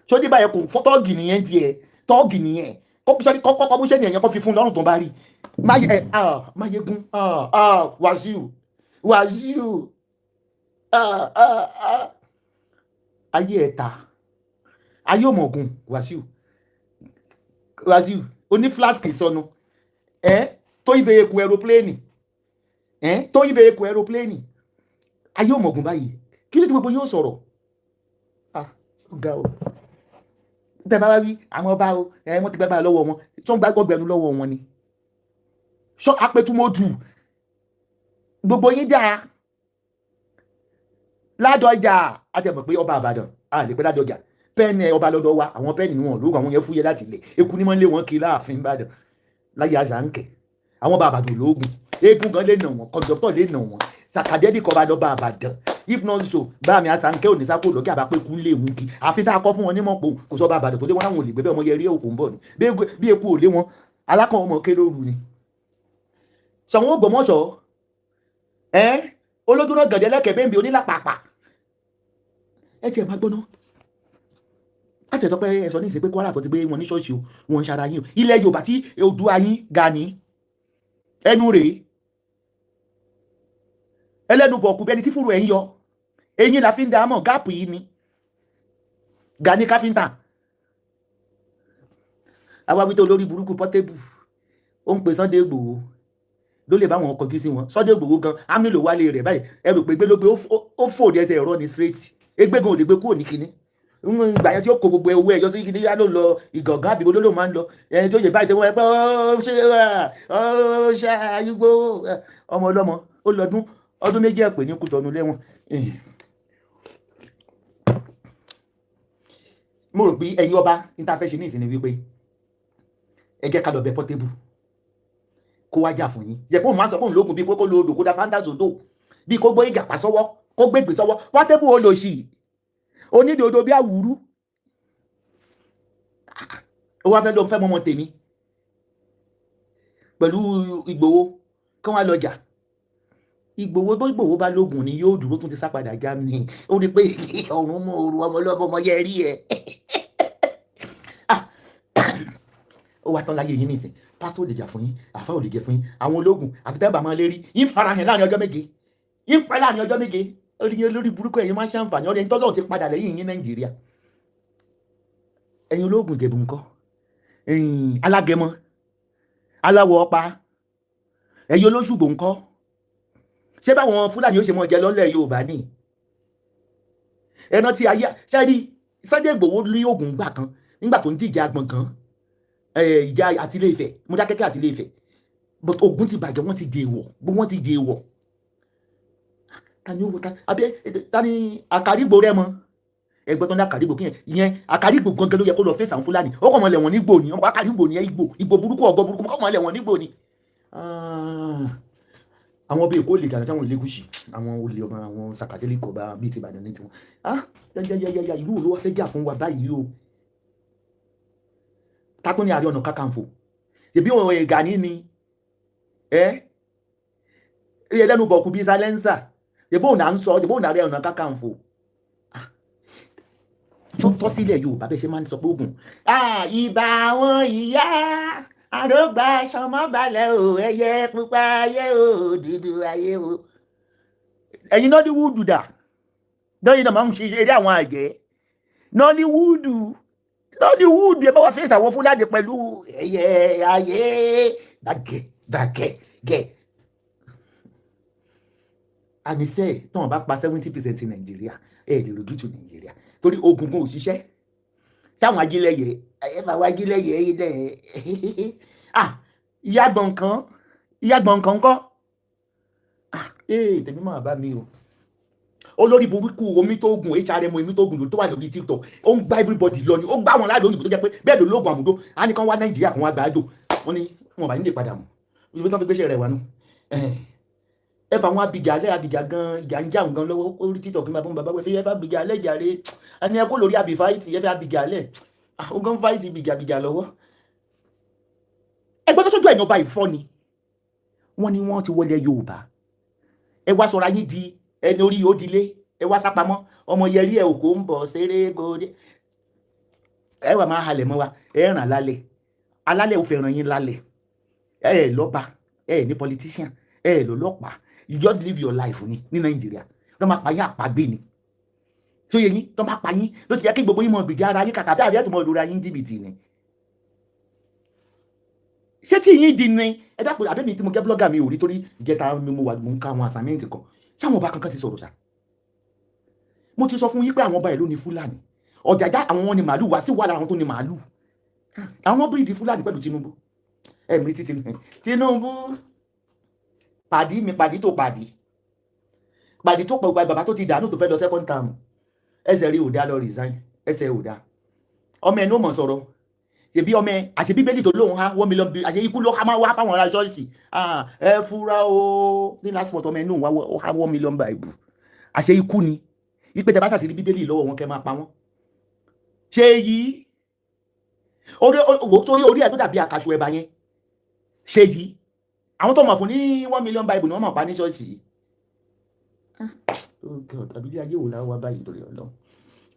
sódì báyẹn kò fọ́ tọ́ọ̀gì nìyẹn tiẹ̀ tọ́ọ̀gì nìyẹn kọ́kọ́ bó ṣe ní ẹ̀yẹn kọ́ fi fún lọ́rùn tó bá rí máyégún Wàsíù ayé ẹ̀ta ayé ọmọọ̀gùn Wàsíù oní flask sọnù tó ìfẹ́ eku aeroplane ayé ọmọọ̀gùn báyìí kí ló ti gbogbo yóò sọ̀rọ̀ ga o tẹ́ bá wá wí àwọn ọba o wọ́n ti gbàgbà lọ́wọ́ wọn tó ń gbàgbọ́ gbẹ̀rù lọ́wọ́ wọn ni ṣọ́ apẹtumọ́dù gbogbo yín dáa Ládọjà àti ẹ̀mọ̀ pé ọba Ìbàdàn a lè pẹ́ Ládọjà pẹ́ẹ́nì ọba lọ́dọ̀ wa àwọn pẹ́ẹ́nì ni wọn lóògùn àwọn yẹn fúyẹ́ láti ilẹ̀ eku ní wọ́n lé wọn kiri láàfin Ìbàdàn láyé Àṣàǹkẹ́ àwọn ọba Ìbàdàn lóògùn eégún gan lè nà wọn kọ̀ǹdọ́tọ̀ lè nà wọn sàkàdẹ́dì kọba lọ́ba Ìbàdàn if not so bá mi Àṣàǹkẹ́ òní sáko lókè àbápẹ́kú lè mú kí àfi tá a kọ́ fún wọn ní mọ̀pọ̀ kò sọ ọba Ìbàdàn tó dé wọn láwọn ò lè gbé bẹ́ẹ̀ ọmọ yẹrí òkú ń bọ̀ ni bí eku ò lé wọn alákàn ọmọ kélóòrù ni Ṣàngó Ògbómọ̀ṣọ́ olódúró gẹ̀dẹ̀ lẹ́kẹ̀ẹ́ bẹ́ẹ̀ bí onílàpàpà tiẹ̀ máa gbóná láti ẹ̀sọ́ pé ẹ̀sọ́ ní ìsìn pé Kwara tó ti gbé wọn ní ṣọ́ọ̀ṣì o wọn ń ṣara yín o ilẹ̀ Yorùbá tí Oòduà yín ga ní ẹnu rèé ẹlẹ́nu bọ̀ọ̀kú bẹni tí fúru ẹ̀ ń yọ eyín la fi ń da mọ̀ gáàpù yìí ni Gani káfíńtà awáwító lórí burúkú Portable ó ń pe Sunday Igboho ló lè bá wọn kọjú sí wọn Sunday Igboho gan amílò wálé rẹ̀ báyìí ẹrù pé gbélógbé ó fòdì ẹsẹ̀ ẹ̀rọ ní straight egbégan ò lè gbé kúrò ní kinní ìgbà yẹn tí ó kó gbogbo owó ẹ̀yọ́ sí kinní yá ló lọ ìgàngán àbí olólò máa ń lọ ẹni tó yẹ báyìí tó wọ́n pẹ́ ó ṣe àyùgbó ọmọ ọlọ́mọ ó lọ́dún ọdún méjì ẹ̀pẹ́ ní Kútọ̀nù lẹ́wọ̀n. mo rò pé ẹ̀yin ọba interfẹ́ṣe ní ìsinmi wípé ẹ jẹ́ ká lọ bẹ Portable kó wá jà fún yín yẹ kó máa sọ fún lóògùn bíi kókó lóòdò kó dá fáńdà sódò bíi kó gbé ìgàpá sọ́wọ́ kó gbégbé sọ́wọ́ Portable olóṣì onídòdó bí àwùrú ó wá fẹ́ lọ fẹ́ mọ́mọ́ tèmi pẹ̀lú Ìgbòho kí wọ́n lọ jà Ìgbòho bá lóògùn ni yóò dúró tún ti sá padà já mi ó rí pé ọ̀run mú oru ọmọ ọlọ́mọ ọmọ yẹ rí ẹ ó wá tán láyé yín nìsín pásítọ̀ ò lè jà fún yín àfáà ò lè jẹ fún yín àwọn ológun àfitẹ́bà máa lérí yín farahàn láàrin ọjọ́ méje yín pẹ́ láàrin ọjọ́ méje olórí burúkú ẹ̀yin máa ń ṣàǹfààní ọ̀rẹ́ ẹni tọ́lọ́ ti padà lẹ́yìn yín Nàìjíríà ẹ̀yin ológun Ìjẹ̀bú ńkọ́ alágẹmọ aláwọ̀ ọ̀pá ẹ̀yin olóṣùgbò ńkọ́ ṣé báwọn Fúlàní ó ṣe mọ́ jẹ lọ́lẹ̀ Yorùbá ní ẹ̀nà tí ayé ṣẹ́rí Sunday Igboho lé Ògùn gbà kan nígbà tó ń díje Agbọ̀ngàn ìjà àti Ilé Ifẹ̀ Mọdákẹ́kẹ́ àti Ilé Ifẹ̀ but Ògùn ti bàjẹ́ wọ́n ti dè wọ̀ gbogbo wọ́n ti dè wọ̀ tani Àkàrígbò rẹ mọ ẹgbẹ́ tó ní Àkàrígbò kí yẹn Àkàrígbò gangan ló yẹ kó lọ fèsì àwọn Fúlàní ó kọ̀ mọ́ lẹ̀wọ̀n nígbò ni ọkọ̀ Àkàrígbò ni Ìgbò burúkú ọ̀gọ́ burúkú kọ̀ mọ́ lẹ̀wọ̀n nígbò ni. àwọn bíi Èkó lè gàdá táwọn Elégùṣì àwọn olè ọmọ àwọn sàkàdélé kọba bíi ti Ìbàdàn ní tiwọn yáyáyáyá ìlú wo ló wá fẹ́ jà fún wa báyìí o tátó ní Ààrẹ Ọ̀nà Kakanfò ṣèbí òun Gani ni ẹlẹ́nu bọ̀kú bíi silencer ṣèbí òun à ń sọ ṣèbí òun Ààrẹ Ọ̀nà Kakanfò tó tọ́ sílẹ̀ Yorùbá bẹ́ẹ̀ ṣe máa ń sọ pé Ògùn ìbà àwọn ìyá àrògbà sọmọbalẹ̀ o ẹyẹ pupa ayé o dúdú ayé o ẹ̀yin Nollywood dà lọ́yìn náà máa ń ṣe eré àwọn àjẹ́ Nollywood ẹ bá wá fèsì àwọn Fúlàní pẹ̀lú ẹyẹ ayé bàgẹ́ àníṣe tí wọ́n bá pa 70% Nàìjíríà ẹ lè lójútù Nàìjíríà torí ogun kan ò ṣiṣẹ́ táwọn ajílẹ̀yẹ ẹ̀fàwọ̀ ajílẹ̀yẹ ilẹ̀ ìyá gbọ̀ǹkan kọ́ tèmi máa bá mi o olórí burúkú omi tó gùn hrm omi tó gùn tó wà lórí TikTok ó ń gbá everybody lọ ni ó gbá wọn láàrin òyìnbó tó jẹ́ pé bẹ́ẹ̀ ló lóògùn àmúdó á ní kán wá Nàìjíríà kán wá gbà á jò wọ́n ní wọn bá nílé padà mọ́ ibi tó fi gbéṣẹ́ rẹ̀ wá nù ẹ fà wọn abìgà alẹ́ abìgà gan ìjà ń jà gan lọ́wọ́ orí TikTok ní bàbá bàbá wẹ̀ ẹ fẹ́ abìgà alẹ́ jàre ẹni ẹ kó lórí abì fáìtì ẹ fẹ́ abìgà alẹ́ ó gan fáìtì bìgà lọ́wọ́ ẹgbẹ́ tó sójú ẹ̀yìn ọba ìfọ́ ni wọ́n ní wọ́n ti wọlé Yorùbá ẹ wá sọ̀rọ̀ ayé di ẹni orí yóò dilé ẹ wá sápamọ́ ọmọ yẹrí ẹ òkò ń bọ̀ ṣeré gòdè ẹ wà máa halẹ̀ mọ́ wa ẹ ràn alálẹ̀ ò fẹ́ràn yín lálẹ̀ ẹ lọ́ba ẹ ní politician ẹ lọ́lọ́pàá you just live your life ní Nàìjíríà tó máa pa yín àpagbé ni tó yẹ yín tó máa pa yín ló ti yẹ kí gbogbo yín mọ gbèjà ara yín kàkà bí àbíyá tó mọ lóra yín jìbìtì ni ṣé tí yín di ni ẹ dápò àbẹ́mi tí mo jẹ́ blogger mi ò rí torí ìjẹta mi mo wà mo ń ka àwọn assignment kan ṣáwọn ọba kankan ti sọ̀rọ̀ sá mo ti sọ fún yín pé àwọn ọba ìlú ni Fúlàní Ọ̀jájá àwọn wọn ni màálù wá sí wàhálà àwọn tó ni màálù àwọn bíríìdì Fúlàní pẹ̀lú Tinubu ẹ̀mí tí Tinubu pàdí tó pọ̀ bàbá tó ti dànù tó fẹ́ lọ second term ẹsẹ̀ rí òdá lọ resign ẹsẹ̀ òdá ọmọ ẹ̀ ní ó mọ̀ sọ̀rọ̀ ṣebí ọmọ ẹ̀ àṣẹ bíbélì tó lóun ha 1 million àṣẹ ikú ló máa wá fáwọn ará ṣọ́ọ̀ṣì ẹ fura o ní last month ọmọ ẹ̀ ní òun wá 1 million Bible àṣẹ ikú ni ipe tẹ bá ṣàtìrí bíbélì lọ́wọ́ wọn kẹ́ máa pa wọ́n ṣe yìí orí ẹ̀ tó dàbí àkàṣù ẹ̀bà yẹn ṣe yìí àwọn tó mọ̀ fún ní 1 million Bible ni wọ́n mọ̀ pa ní ṣọ́ọ̀ṣì yìí tàbí ilé ayé wò láwọ́ báyìí torí Ọlọ́run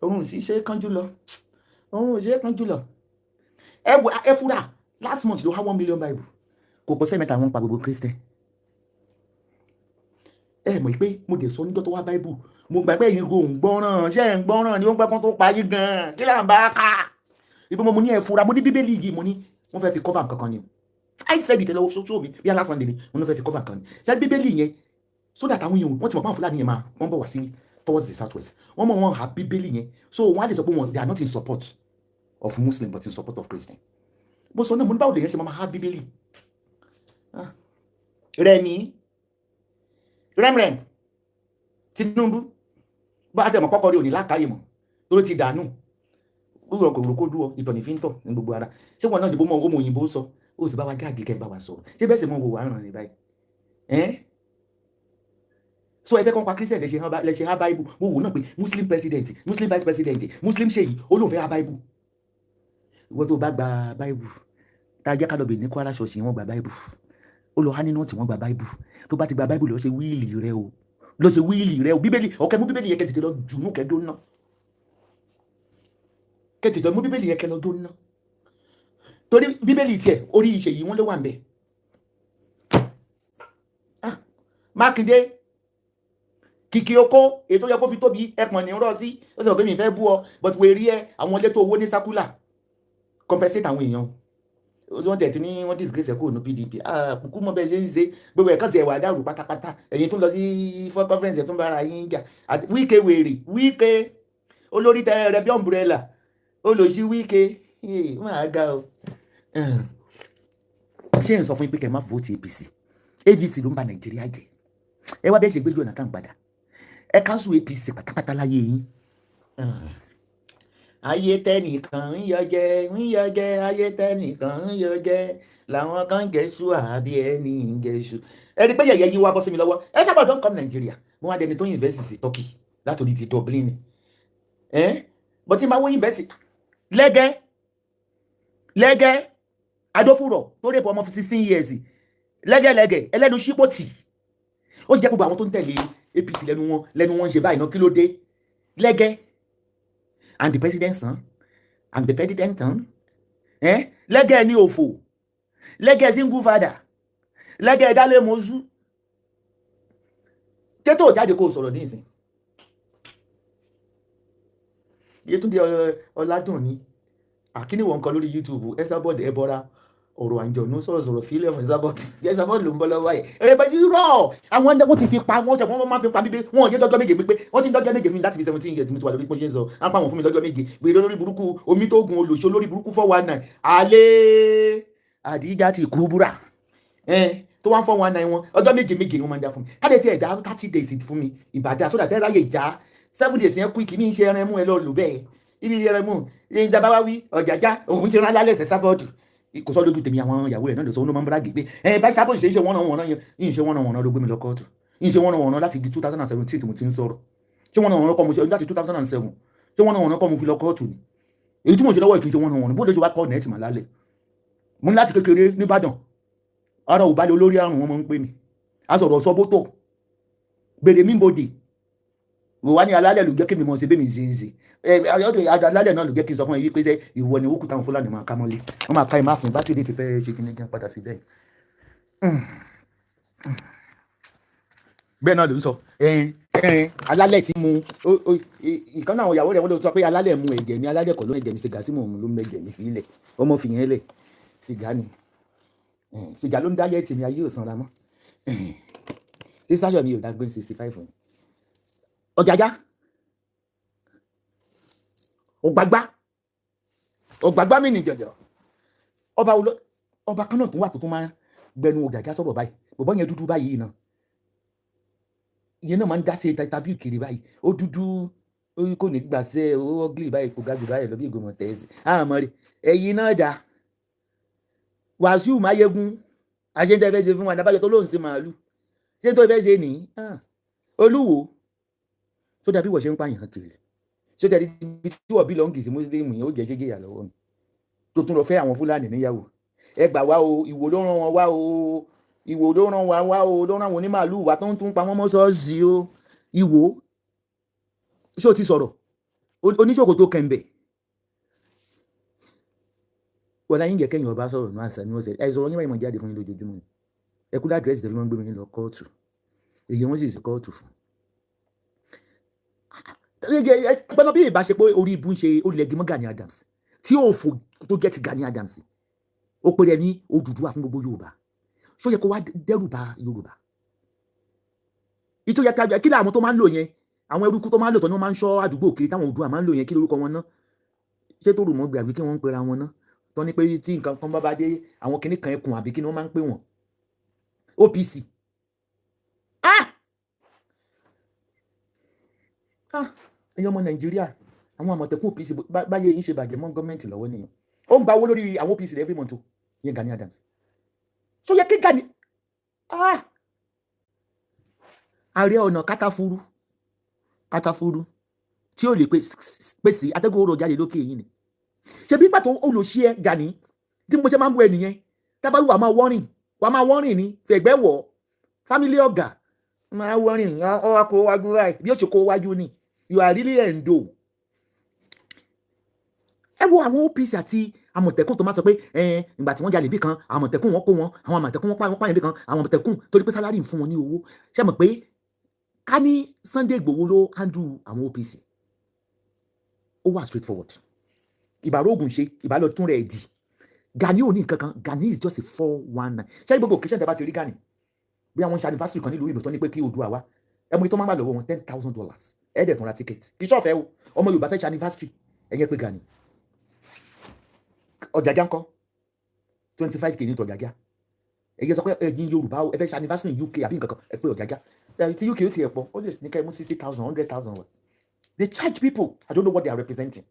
òun sì ṣe kánjú lọ ẹ fúra last month ló há 1 million Bible kò pọ̀ sẹ́mẹ́ta wọn pa gbogbo Christian ẹ mọ̀ pé mo dẹ̀ sọ níjọ́ tó wá Bible mo gbà pé ẹ̀yin gòun gbọ́ràn ṣé ẹ̀ ń gbọ́ràn ni wọ́n pẹ́ kán tó parí gan-an kí là ń bá ká ibi mo ní ẹ fúra mo ní bíbélì yìí mo ní wọ́n fẹ́ fi cover nǹkan kan ni I said it lọ́wọ́ sọ́sọ́ mi bí aláṣọ ndèlè wọ́n fẹ́ fi cover nǹkan ni ṣé bíbélì yẹn so that àwọn èèyàn wọ́n ti mọ̀ pé àwọn Fúlàní yẹn máa wọ́n bọ̀ wá sí towards the southwest wọ́n mọ̀ wọ́n ha bíbélì yẹn so wọ́n á lè sọ pé they are not in support of Muslim but in support of Christian bó sọ náà mo ní báwo lè yẹn ṣe máa ha bíbélì rẹ́mrẹ́m Tinubu bá tẹ̀ mọ́ pọ́kọ́ rí òní lákàáyé mọ́ torí ti dànù gbogbo ọkọ̀ kó dúró ìtọ̀ ní fíntọ̀ ní gbogbo ara ṣé wọn náà ṣe bó mọ ọmọ òyìnbó sọ ó sì bá wa jáde kẹ́ bá wa sọ̀rọ̀ ṣé bẹ́ẹ̀ sì mọ wò wá ràn ní báyìí so ẹ fẹ́ kọ́ pa Christian lẹ ṣe ha Bible mo wò náà pé Muslim president Muslim vice president Muslim ṣèyí ó lóun fẹ́ ha Bible ìwọ́n tó bá gba Bible tá a jẹ́ ká lọ bè ní Kwara ṣọ́ọ̀ṣì wọ́n gba Bible ó lọ há nínú tí wọ́n gba Bible tó bá ti gba Bible lọ ṣe wíìlì rẹ o bíbélì ọ̀kẹ́ mú bíbélì yẹn kẹ́ tètè lọ dùnú kẹ́dó ná kẹ́ tètè mú bíbélì yẹn kẹ́ lọ dó ná torí bíbélì tiẹ̀ orí ìṣe yìí wọ́n ló wà ń bẹ̀ Mákindé kìkì oko ètò yẹ kó fi tóbi ẹpọ̀n ní rọ́ sí ó sì rọ̀ pé mi fẹ́ bú ọ but wèrí ẹ àwọn ilé tó owó ní sákúlà compensate àwọn èèyàn wọ́n tẹ̀ tí ní wọ́n disgrace ẹ̀kọ́ ní PDP kúkú mọ́ bẹ́ẹ̀ ṣe ń ṣe gbogbo ẹ̀kan ti ẹ̀wà dàrú pátápátá ẹ̀yin tó ń lọ sí for conference ẹ̀ tó ń bára yín jà Wike wèrè Wike olórí tẹ́rẹ̀ rẹ bí umbrella olóṣì Wike máa ga o ṣé ń sọ fún yín pé kẹ́ ẹ má vote APC AVC ló ń ba Nàìjíríà jẹ́ ẹ wá bẹ́ẹ̀ ṣe gbé Jonathan padà ẹ cancel APC pátápátá láyé yín ayé tẹnìkan ń yọjẹ ayé tẹnìkan ń yọjẹ làwọn kan gẹ̀ẹ́sù àbí ẹni gẹ̀ẹ́sù ẹni pé yẹ̀yẹ́ yín wá bọ́ sí mi lọ́wọ́ Esabod don come Nigeria mo wá dẹni tó invest sí Turkey látòrí ti Dublin but tí n bá wọ́n invest lẹ́gẹ́ adófúrọ̀ tó rẹ̀ pọ̀ ọmọ 16 years lẹ́gẹ́ ẹlẹ́nu ṣípòtì ó sì jẹ́ gbogbo àwọn tó ń tẹ̀lé APC lẹ́nu wọn ṣe báyìí náà kí ló dé lẹ́gẹ́ and the president lẹ́gẹ̀ ní òfò lẹ́gẹ̀ single father lẹ́gẹ̀ dálé mọ́sú tẹ́tò jáde kó sọ̀rọ̀ ní ìsìn Yétúndé Ọládùn ní àkíní wọn kan lórí YouTube Esabod ẹbọra ọ̀rọ̀ àjọ̀nú sọ̀rọ̀ fílẹ̀ fún Esabod ló ń bọ́ lọ́wọ́ ẹ̀ ẹ̀rẹ́bẹ̀ rọ̀ àwọn ẹ̀dẹ́ wọ́n ti fi pa wọ́n tẹ̀ wọ́n máa fi pa bíbí wọ́n yé dọ́jọ́ méje pípé wọ́n ti ń dọ́jọ́ méje fún mi láti fi 17 years mi ti wà lórí pọ́ṣẹ́ sọ á pa wọn fún mi lọ́jọ́ méje gbèrè lórí burúkú omi tó gun olùṣọ́ lórí burúkú 419 alẹ́ àdíjà ti kú búra tó wá ń 419 wọn ọjọ́ méje méje ni wọ́n máa ń dá fún mi káde tí ẹ̀ dá 30 days fún mi ìbàdàn sódà tẹ́ ráyè já 7 days yẹn quick ní iṣẹ́ ẹran mú ẹ lọ lò bẹ́ẹ̀ ibi ẹran mú ẹyin tí a bá wá wí ọ̀jàjá òun ti rán lálẹ́ Esabod kò sọ́ lójú tèmi àwọn ìyàwó rẹ̀ náà lè sọ ló máa ń bá gègbè bá Esabod ṣe ń ṣe wọ́nà yẹn yìí ṣe wọ́nà ló gbé mi lọ kóòtù yìí ṣe wọ́nà láti di 2017 tí mo ti ń sọ̀rọ̀ ṣé wọ́nà kọ́ mo ṣe láti 2007 ṣé wọ́nà kọ́ mo fi lọ kóòtù ni èyí tí mo ṣe lọ́wọ́ ìkíni ṣe wọ́nà bó lè ṣe wá kọ́ nẹ́ẹ̀tì mà lálẹ́ mo ní láti kékeré nìbàdàn ara ò bá lè olórí àrùn wọn máa ń pè mí asọ̀rọ̀ sọ́bótò gbèrè mí bòdì wò wá ní alálẹ̀ ló jẹ́ kí mi mọ̀ ṣe bẹ́ẹ̀ mi ṣe ń ṣe alálẹ̀ náà ló jẹ́ kí n sọ fún ẹ yí pé sẹ́ ìwọ ni òkúta àwọn Fúlàní máa ká mọ́lé wọ́n máa ká ẹ má fún bátìrì ti fẹ́ ṣe kí ní kí n padà sí bẹ́ẹ̀ bẹ́ẹ̀ náà ló ń sọ alálẹ̀ tí mu ìkan náà àwọn ìyàwó rẹ̀ wọ́n ló sọ pé alálẹ̀ mu ẹ̀jẹ̀ mi alálẹ̀ kọ́ ló ẹ̀jẹ̀ mi sìgá tí mò ń mu ló ń mẹ́jẹ̀ mi fi ilẹ̀ ọmọ fi yẹn lẹ̀ sìgá ni sìgá ló ń dá yẹ́tì mi ayé ò sanra mọ́ tí sáyọ̀ mi ò dágbé 65 fún ọ̀jàjá ọ̀gbàgbá mi ní jọ̀jọ̀ ọba kan náà tó wà tó máa gbẹnu ọ̀jàjá sọ̀rọ̀ báyìí bọ̀bọ́ yẹn dúdú báyìí náà ìyẹn náà máa ń dá sí interview kiri báyìí ó dúdú kò ní gbàṣẹ ó ọ́gìlì báyìí kò gájú báyìí lọ bí ìgbìmọ̀ tẹ̀sí àmọ́ rẹ̀ ẹ̀yin náà dá Wàsíù Máyégún àṣẹjẹ fẹ́ ṣe fún wa nàbàjọ tó lóun ṣe màálù ṣé tó fẹ́ ṣe nìyí Olúwo tó dàbí wọ̀ ṣe ń pààyàn kiri ṣé tẹ̀lé tí wọ́n bí lọ́ngì sí mùsùlùmí yẹn ó jẹ́ ṣégeyà lọ́wọ́ mi tó tún lọ fẹ́ àwọn Fúlàní níyàwó ẹ gbà wá o Ìwò ló rán wọn wá o Ìwò ló rán wa wá o ló rán wọn ní màálù wa tó ń tún pa wọ́n mọ́ ṣọ́ọ̀ṣì o Ìwò ṣé o ti sọ̀rọ̀ oníṣòkò tó kẹ̀ǹbẹ̀ wọ́n yín jẹ́ kẹ́yìn ọba sọ̀rọ̀ náà sàmì ọ̀sẹ̀ ẹ̀ sọ̀rọ̀ níwáyé mọ̀ jáde fún yín lójoojúmọ́ ni ẹ kú ládírẹ́sì tẹ̀lé wọn gbé mi lọ kóòtù èyí wọ́n sì sí kóòtù fún. gbọ́dọ̀ bí ìbáṣepọ̀ orí ibu ń ṣe olùlẹ́gì mọ́ Gani Adams tí ó fò tó jẹ́ ti Gani Adams ó pè rẹ̀ ní Odùduwà fún gbogbo Yorùbá ṣó yẹ kó wá dẹ́rù bà Yorùbá ìtò yẹ kí làwọn tó máa ń lò yẹn àwọn eruku tó máa ń lò tó ní wọ́n máa ń ṣọ́ àdúgbò kiri táwọn Oòduà máa ń lò yẹn kí lórúkọ wọn ná ṣé tó rù mọ́ gbàgbé kí wọ́n ń pera wọn ná tó ní pé tí nǹkan kan bá dé àwọn kinní kan ẹkùn àbí kí ni wọ́n máa ń pè wọ́n OPC ẹ̀yin ọmọ Nàìjíríà àwọn Àmọ̀tẹ́kùn OPC báyé yín ṣe bàjẹ́ mọ́ gọ́ọ̀mẹ̀ntì lọ́wọ́ nìyẹn ó ń gba owó lórí àwọn OPC every month yẹn Gani Adams so yẹ kí Gani Ààrẹ Ọ̀nà Kakanfò tí ó lè pèsè atẹ́gùn oró jáde lókè yìí ni ṣe bí pàtó olùṣí ẹ Gani tí mo ṣe máa ń bú ẹ nìyẹn tábàlù wà máa wọ́rìn ní fẹ̀gbẹ́ wọ̀ fámílì ọ̀gá máa wọ́rìn ọ̀wá kó wájú ráì bí ó ṣe kó wájú ni you are really endo. ẹ wo àwọn OPC àti Àmọ̀tẹ́kùn tó máa sọ pé ìgbà tí wọ́n jalè bí kan Àmọ̀tẹ́kùn wọn kó wọn àwọn Àmọ̀tẹ́kùn wọn pààyàn bí kan àwọn Àmọ̀tẹ́kùn torí pé sálárì ń fún wọn ní owó ṣe mọ̀ pé ká ní Sunday Igboho ló handle àwọn OPC ó wà straight forward ìbárógùn ṣe ìbálòtún rẹ̀ di Gani ò ní nǹkan kan Gani is just a 419 ṣé gbogbo occasion tẹ́ bá ti rí Gani bí àwọn ṣe anniversary kan nílùú ìbò tó ní pé kí Oòduà wá ẹmu tó máa ń gbà lọ́wọ́ wọn $10,000 ẹ̀ẹ́dẹ̀ tó ra ticket kì í ṣọ̀fẹ́ o ọmọ Yorùbá fẹ́ ṣe anniversary ẹ̀yẹ pé Gani Ọ̀jàjà ńkọ́ 25k ní tọ̀jàjà ẹ̀yẹ sọ pé ẹ̀yin Yorùbá ẹ fẹ́ ṣe anniversary UK àbí nǹkan kan ẹ pé Ọ̀jàjà ti UK ó ti ẹ̀ pọ̀ ó lè ní kẹ́ ẹ mú 60,000 100,000 wọ̀ they charge people I don't know what they are representing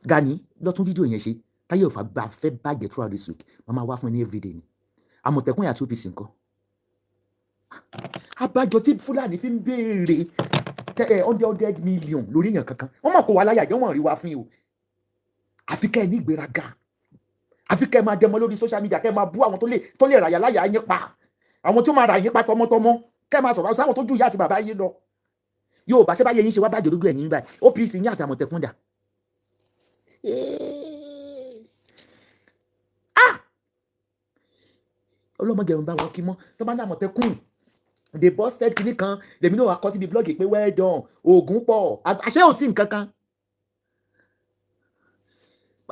Gani lọ́tún fídíò yẹn ṣe táyé òfà gba fẹ́ bàjẹ́ throughout this week wọ́n máa wá fún ẹ ní everyday ni Àmọ̀tẹ́kùn àti OPC nǹkan abájọ tí Fúlàní fi ń béèrè 100 million lórí èèyàn kankan wọ́n máa kó wa láyà jẹ́ wọ́n rí wa fún yìí o àfi kẹ́ ẹ ní ìgbéraga àfi kẹ́ ẹ máa dẹmọ lórí social media kẹ́ ẹ máa bú àwọn tó lè ràyà láyà yín pa àwọn tó máa rà yín pa tọmọtọmọ kẹ́ ẹ máa sọ̀rọ̀ sáwọn tó ju ìyá àti bàbá yín lọ yóò bá ṣe báyé yín ṣe wá bàjẹ́ lójú ẹ̀yìn báyìí OPC yín àti Àmọ̀tẹ́kùn dà ọlọ́mọdé ń bá wọn kí mọ́ tó bá ní Àmọ̀tẹ́kùn the busted kìíní kan lèmi náà wà kọ́ síbi blọ́ọ̀gì pé well done oògùn pọ̀ àṣẹ ò sí nǹkan kan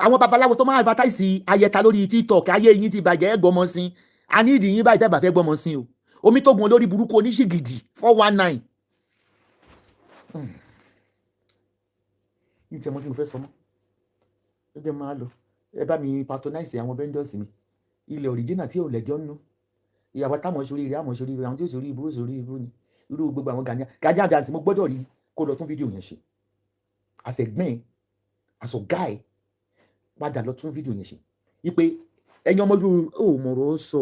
àwọn babaláwo tó máa advertise ayẹta lórí TikTok ayé yín ti bàjẹ́ gbọmọ sí a ní ìdí yín báyìí tẹ́bà fẹ́ gbọmọ sí o omi tó gun olórí burúkú oníṣìgìdì 419 ní tí ẹ mọ́ kí mo fẹ́ sọ mọ́ ẹ jẹ́ máa lọ ẹ bá mi patronize àwọn vendors mi ilẹ̀ original tí ò lẹ́jọ́ nú ìyàwó táwọn sórí rẹ̀ àwọn sórí rẹ̀ àwọn tí ò sórí ibú ni irú gbogbo àwọn Ghanaian dance mo gbọ́dọ̀ rí kó lọ tún fídíò yẹn ṣe àṣẹgbẹ́n àṣọ̀gá ẹ̀ padà lọ tún fídíò yẹn ṣe wípé ẹ̀yin ọmọ Yorùbá ò mọ̀rọ̀ sọ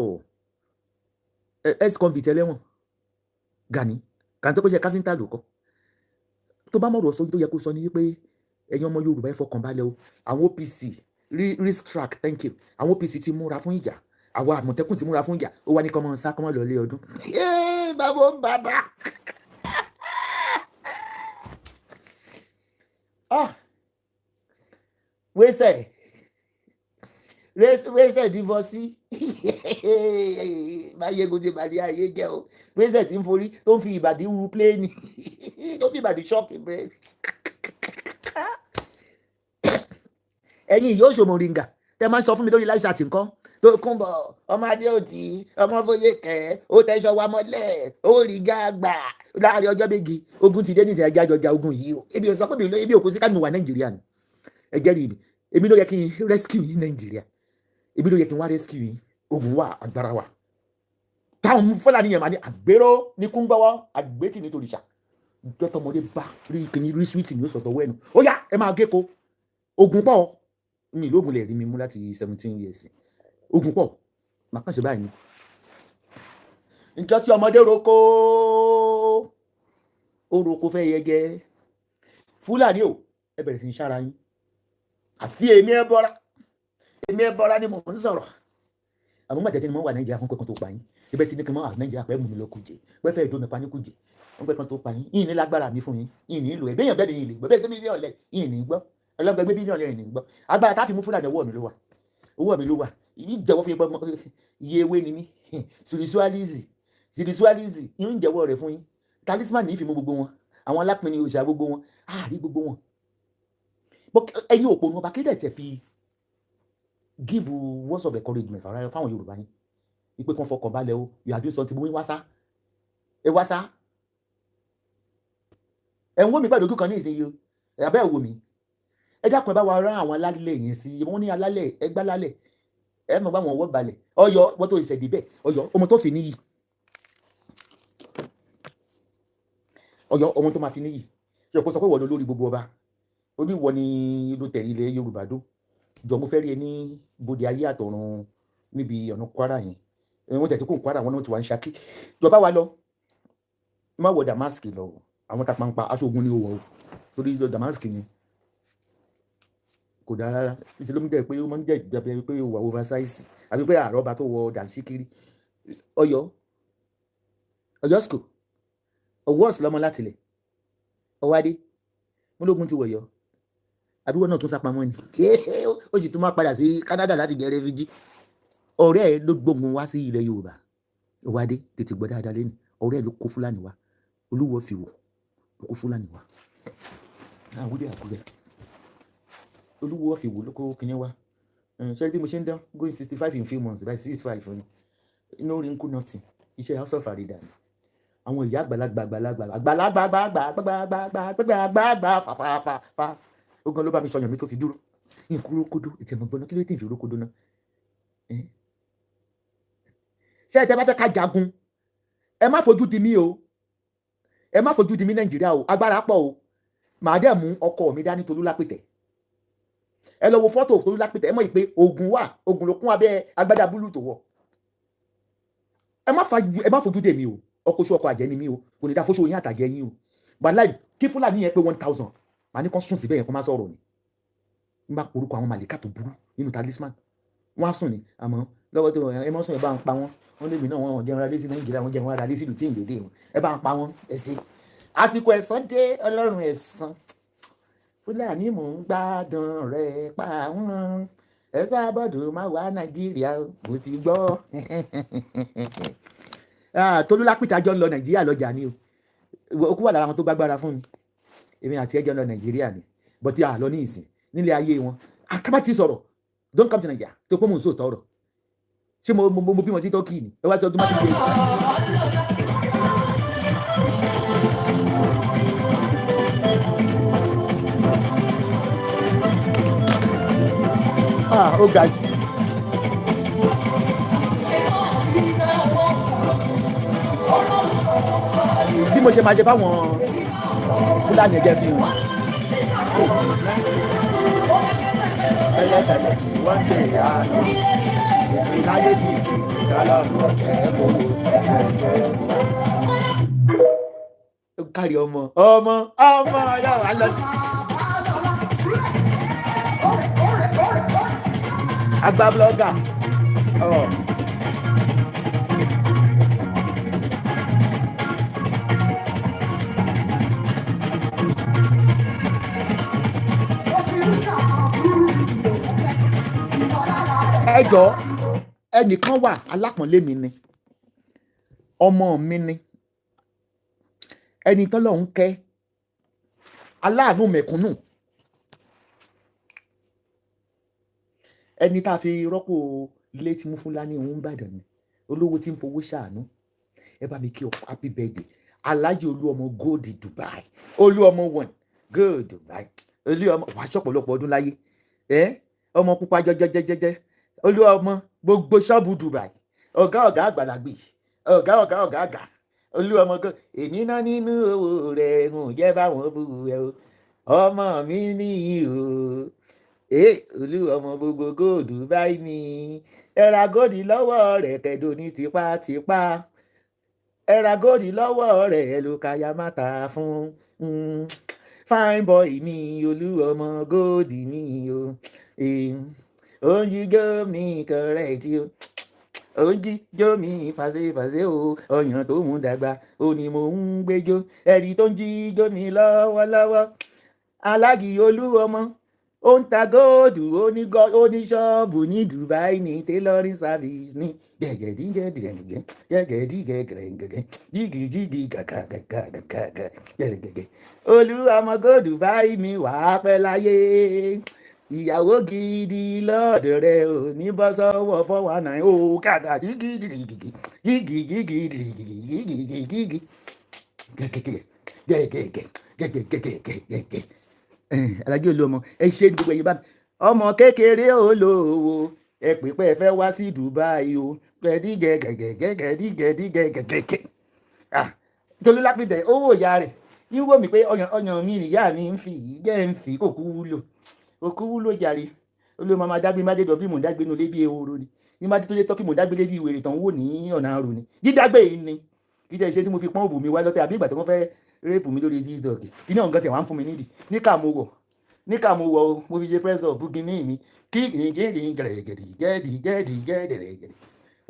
ex-convict ẹlẹ́wọ̀n Gani tó kó ṣe káfíńtà ló kọ́ tó bá mọ̀rọ̀ sọ tó yẹ kó sọ ni wípé ẹ̀yin ọmọ Yorùbá ẹ fọkàn balẹ̀ o àwọn OPC risk track thank you àwọn OPC ti múra fún ìjà àwọn Àmọ̀tẹ́kùn ti múra fún ìjà ó wá ní kọ́mọ sá kọ́mọ lọ lé ọdún bàbá wẹ́sẹ̀ divorce báyé gòdè bàdí ayé jẹ́ o wẹ́sẹ̀ tí ń forí tó ń fi ìbàdí ru pléènì tó fi ìbàdí ṣọ́ọ̀kì bẹ́ẹ̀. ẹ̀yin yóò ṣòmò ringa tẹ máa ń sọ fún mi lórí láì ṣàtì nǹkan tó kún bọ̀ ọmọ adéòtí ọmọ Fóyèkẹ́ ó tẹ̀sọ̀ wa mọ́lẹ̀ ó rí gàgbà láàrin ọjọ́ méjì ogun ti dé ní ìtẹ̀jájọ́ ọjà ogun yìí o ebi ò sọ pé ebi ò kó sí káàdùn wà Nàìjíríà ni ẹ jẹ́rìí mi èmi ló yẹ kí n rescue yín Nàìjíríà èmi ló yẹ kí n wá rescue yín ogun wà agbára wà táwọn Fúlàní yẹn máa ní àgbérò ní kúngbọ́wọ́ àgbétì nítorí ṣá dọ́tọ̀mọdé bá rí kìíní rí sweet ní sọ̀tọ̀ wẹ́nu ó yá ẹ máa géko ogun pọ̀ ní ìlú ogun lè rí mi mú láti 17 years ogun pọ̀ màá kàn ṣe báyìí níjọ́ tí ọmọdé roko ó roko fẹ́ yẹgẹ Fúlàní o ẹ bẹ̀rẹ̀ sí ní sára yín àfi èmi ẹ bọ́ra ni mò ń sọ̀rọ̀ àwọn mọ̀tẹ́tẹ́ ni mo wà Nàìjíríà fún pẹ́kan tó pa yín ibẹ̀ tí ní kí n mọ́ wà Nàìjíríà pẹ́ mú mi lọ Kùjẹ́ pẹ́fẹ́ ìdó mi pa ní Kùjẹ́ wọ́n pẹ́kan tó pa yín yìí ní lágbára mi fún yín yìí ní ìlú ẹ̀ bẹ́yàn bẹ́ẹ̀ ni ìlú gbẹ́ bílíọ̀nù lẹ̀ yìí ní gbọ́ ọlọ́gbẹ́ gbé bílíọ̀nù lẹ̀ ní gbọ́ agbára tá fi mú Fúlàní owó mi ló wà ìbí jẹ́wọ́ fún yín iye ewé ni mí spiritualism yín ń jẹ́wọ́ rẹ̀ fún yín talisman ní ìfimú gbogbo wọn àwọn alápinni òṣà gbogbo wọn àárí gbogbo wọn ẹ̀yin òpó wọn bá kéde tẹ̀ fi give words of encouragement fáwọn Yorùbá yín wípé kàn fọkàn balẹ̀ o yàdú sọ ti mú wá sá ẹ wá sá ẹ ń wó mi gbàdúrà ojú kan ní ìsinyìí o ẹ abẹ́ ẹ̀ wò mí ẹ dákun ẹ bá wa rán àwọn alálẹ̀ yẹn sí wọ́n ní alálẹ̀ ẹgbẹ́ alálẹ̀ ẹ mọ̀ bá wọn wọ́ balẹ̀ Ọ̀yọ́ wọ́n tó ìṣẹ̀dí bẹ́ẹ̀ Ọ̀yọ́ ọmọ tó fi níyì Ọ̀yọ́ ọmọ tó máa fi níyì ṣe ọ̀pọ̀ sọ pé wọ́n lọ lórí gbogbo ọba ó ní wọ́n ní ló tẹ̀lé ilẹ̀ Yorùbá dó jọ mo fẹ́ rí ẹ ní bòde ayé àtọ̀run níbi ọ̀nà Kwara yẹn wọ́n tẹ̀ tí kò ń Kwara wọn náà ti wá ń Ṣakí jọba wa lọ má wọ damask lọ àwọn tapampa aṣọ ogun ni ó wọ̀ torí damask ni kò dára rárá ìṣe ló ń jẹ́ pé ó máa ń jẹ́ ìgbàgbé pé ó wà oversize àbí pé àrọ́bà tó wọ dànsíkiri Ọ̀yọ́ school ọwọ́ ọ̀sùn lọ́mọ láti lẹ̀ ọwádé múlógún ti wọ̀yọ́ àbíwọ́ náà tún sápamọ́ ni ó sì tún máa padà sí Canada láti jẹ́ refugee ọ̀rẹ́ ẹ̀ ló gbógun wá sí ilẹ̀ Yorùbá ọwádé tètè gbọ́ dáadáa lẹ́nu ọ̀rẹ́ ẹ̀ ló kó Fúlàní wá Olúwo fi wò ló kó Fúlàní wá àwúdẹ àkúrẹ́ Olúwo fi wò ló kó kinní wá ṣé bí mo ṣe ń dán going 65 in few months by 65 fún mi no wrinkle nothing iṣẹ́ house of farida ni àwọn ìyá àgbàlagbà fàfàfà ogun ló bá mi sọyàn mi tó fi dúró ìkúrò kódó ìtẹ̀mọ̀ gbọ́ná kí ló tí ì fi ró kódó náà ṣé ẹ tẹ́ bá fẹ́ ká jagun ẹ má fojú di mí o ẹ má fojú di mí Nàìjíríà o agbára pọ̀ o màá dẹ̀ mú ọkọ mi dání Tolúlápẹ̀tẹ̀ ẹ lọ wo fọ́tò Tolúlápẹ̀tẹ̀ ẹ mọ̀ pé ogun wà ogun ló kún abẹ́ agbádá búlù tó wọ̀ ẹ má fojú dè mí o ọkọ̀ oṣù ọkọ̀ àjẹ́ ni mí o kò ní dá fóṣù yín àtàgẹ́ yín o wàláhì kí Fúlàní yẹn pé 1000 màá ní kán sùn síbẹ̀ yẹn kó má sọ̀rọ̀ ni n bá porúkọ àwọn màlíkà tó burú nínú talisman wọ́n á sùn ni àmọ́ lọ́wọ́ tó ẹ mọ́ sùn ẹ bá ń pa wọ́n wọ́n lè mí náà wọ́n jẹun ara lé sí Nàìjíríà wọ́n jẹun ara lé sílùú tí ì lédè wọn ẹ bá ń pa wọ́n ẹ ṣe àsìkò ẹ̀san dé Ọlọ́run ẹ̀san Fúlàní mò ń gbádùn rẹ̀ pa wọ́n Esabod má wá Nàìjíríà mo ti gbọ́ Tolúlápẹ̀tẹ̀ àjọ ń lọ Nàìjíríà lọ́jà ni o okú wà lára wọn tó gbágbára fún mi èmi àti ẹjọ́ ń lọ Nàìjíríà ni bọ́tí àlọ́ ní ìsìn nílé ayé wọn akábá ti sọ̀rọ̀ don't come to Nigeria tó pọ́ mò ń sòótọ́ ọ̀rọ̀ ṣé mo bí wọn sí Turkey ni ẹ wá sí ọdún máa ti gbé ó ga jù bí mo ṣe máa ṣe fáwọn Fúlàní ẹ̀jẹ̀ fi hàn. ẹlẹ́tẹ̀lẹ̀ wọ́n ṣe ìyá ìláyé tí ìdálọ́rùn ọ̀tẹ̀ kò kárí ọmọ yà wá lọ. Àgbà blogger. Ẹ jọ̀ọ́ ẹnìkan wà alápọ̀nlé mi ni ọmọ mi ni ẹni tọ́lọ́run kẹ́ aláàánú mẹ̀kúnnù ẹni tá a fi rọ́pò ilé tí mú Fúlàní òun ń bàdàn ni olówó tí ń fowó ṣàánú ẹ bá mi kí ọ happy birthday Alhaji Olúọmọ gold Dubai Olúọmọ one gold Dubai Olúọmọ wàá ṣọ̀pọ̀lọpọ̀ ọdún láyé ọmọ pupa jẹjẹjẹjẹjẹ Olúọmọ gbogbo ṣọ́ọ̀bù Dubai ọ̀gá àgbàlagbè ọ̀gá Olúọmọ gan èmi náà nínú owó rẹ̀ ń jẹ́ báwọn bú ẹ o ọmọ mi ní o Olúọmọ gbogbo góòdù báyìí ni ẹ ra góòdì lọ́wọ́ rẹ̀ kẹ́dọ̀ ní tipátipá ẹ ra góòdì lọ́wọ́ rẹ̀ ló káyà máta fún fine boy mi Olúọmọ góòdì mi o oúnjẹ mi kọrẹ́ẹ̀tì o oúnjẹ jó mi fàṣẹfàṣẹ o ọyàn tó mú dàgbà ó ní mò ń gbẹjọ ẹ̀rí tó ń jí jó mi lọ́wọ́lọ́wọ́ Alhaji Olúọmọ ó ń ta góòdù ó ní ṣọ́ọ̀bù ní Dubai ní tailoring service ní gẹ̀gẹ̀dígẹ̀dìgẹ̀gẹ̀ Olúọmọ góòdù báyìí mi wàá pẹ́ láyé ìyàwó gidi lọ́dọ̀ rẹ̀ ò ní bọ́ sọ́wọ́ 419 ó kàkà Alhaji Olúọmọ ẹ ṣe ní gbogbo ẹ̀yin bá mi ọmọ kékeré olówó ẹ pè pé ẹ fẹ́ wá sí Dubai o gẹ̀dígẹ̀gẹ̀gẹ̀dígẹ̀gẹ̀gẹ̀gẹ̀ Tolúlápìtẹ̀ owó ìyá rẹ̀ yín wò mí pé ọyàn mi ìyá mi ń fi jẹ́ ń fi kò kú wúlò jàre Olúọmọ máa dágbé má dédọ̀ bí mò ń dágbé nulẹ̀ bí ehoro ni ní má dé tó lé tọ́kì mò ń dágbé lé bí ìwèrè tán wò ní ọ̀nà àrùn ni dídágbé yìí ni kí jẹ́ iṣẹ́ tí mo fi pọ́n òbò mi wá lọ́tẹ̀ àbí ìgbà tí wọ́n fẹ́ rẹ́pù mi lórí TikTok kí ní ọ̀gán tí wọ́n á fún mi nídìí níkà mo wọ̀ o mo fi ṣe press up gíní mi kí gẹ̀ẹ́dì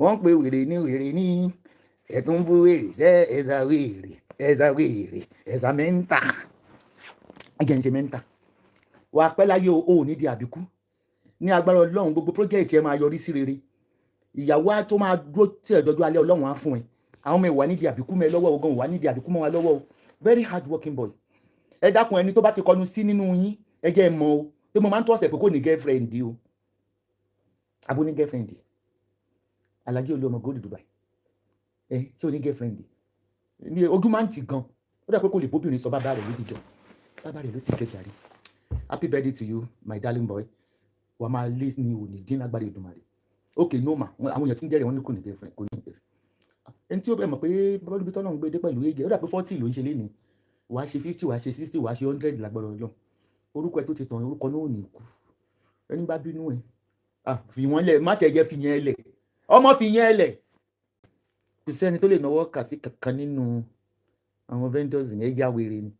wọ́n pe wèrè ní ẹ̀tún bú wèrè sẹ́ ẹ̀sà wèrè ẹ̀sà mẹ́ńtà ẹ̀jẹ̀ ń ṣe mẹ́ńtà wà pẹ́ láyé o ò ní di àbíkú ní agbára Ọlọ́run gbogbo project ẹ máa yọrí sí rere ìyàwó tó máa dúró tí ẹ̀ dọ́jú alẹ́ Ọlọ́run á fún ẹ àwọn ọmọ ìwà nídìí àbíkú mẹ́ lọ́wọ́ ogan wà nídìí àbíkú mọ́ wa lọ́wọ́ o very hard working boy ẹ dákun ẹni tó bá ti kọnu sí nínú yín ẹ jẹ́ ẹ mọ̀ o pé mo máa ń tọ́ ọ̀sẹ̀ pé kò ní girlfriend o abo ní girlfriend Alhaji Olúọmọ gold Dubai ṣé o ní girlfriend ní ojú máa ń tì gan ó dà pé kò lè bóbìnrin sọ bàbá rẹ̀ ló fi jọ bàbá rẹ̀ ló fi jọ jàre happy birthday to you my darling boy wà á máa lé ní òní dín lágbára Èdùmàrè ok no ma àwọn èèyàn tí ń jẹ́rìí wọn ní kò ní girlfriend kò ní girlfriend ẹni tí ó bẹ̀ mọ̀ pé bọ́lá ibi tọ́lọ́run gbé dé pẹ̀lú ege ó dà pé 40 ló ń ṣe lénìí wàá ṣe 50 wàá ṣe 60 wàá ṣe 100 lágbára Ọlọ́run orúkọ ẹ tó ti tàn orúkọ náà ò ní kú ẹni bá bínú ẹ fi wọn lẹ má tẹ̀ jẹ́ fi yẹn lẹ̀ ọmọ fi yẹn lẹ̀ kò sẹ́ni tó lè náwó kà sí kankan nínú àwọn vendors yẹn yá wèrè ni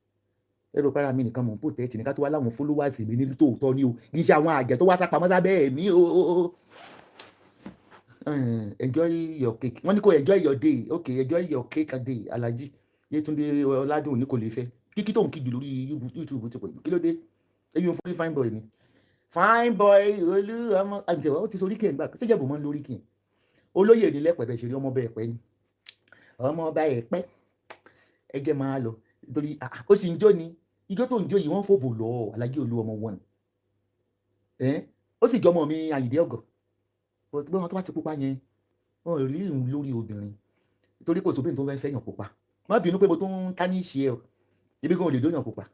ẹ̀rọ para mi nìkan mọ̀ ń protect ní ká tó wá láwọn followers mi ní tòótọ́ ni o kì í ṣe àwọn àjẹ́ tó wá sápamọ́ sábẹ́ ẹ̀mí o. Enjoy your cake wọ́n ní kò enjoy your day okay enjoy your cake day Alhaji Yétúndé Ọládùn ní kò lè fẹ́ kíkí tó ń kíjù lórí YouTube ti pọ̀ jù kí ló dé ẹbí wọn fún fine boy ni fine boy Olúọmọ àjẹwà ó ti sọ oríkì ẹ̀ ń gbà tó jẹ́ bò mọ́ lórí kì í olóyè ní lẹ́pẹ̀ẹ́ ṣe rí ọmọ bẹ́ẹ̀ pẹ́ ni ọmọ ọba ẹ̀ pẹ́ ẹgẹ́ máa lọ nítorí ó sì ń jó ni ijó tó ń jó yìí wọ́n fòbò lọ Alhaji Olúọmọ wọn ó sì jọmọ mi Àyìndé Ọ̀gọ̀ bí wọn tó bá ti pupa yẹn wọn ò rí ìrùn lórí obìnrin nítorí kò sóbìnrin tó fẹ́ fẹ́yàn pupa má bínú pé mo tó ń ká ní ìṣe ẹ o ibi kan ò lè dóyàn pupa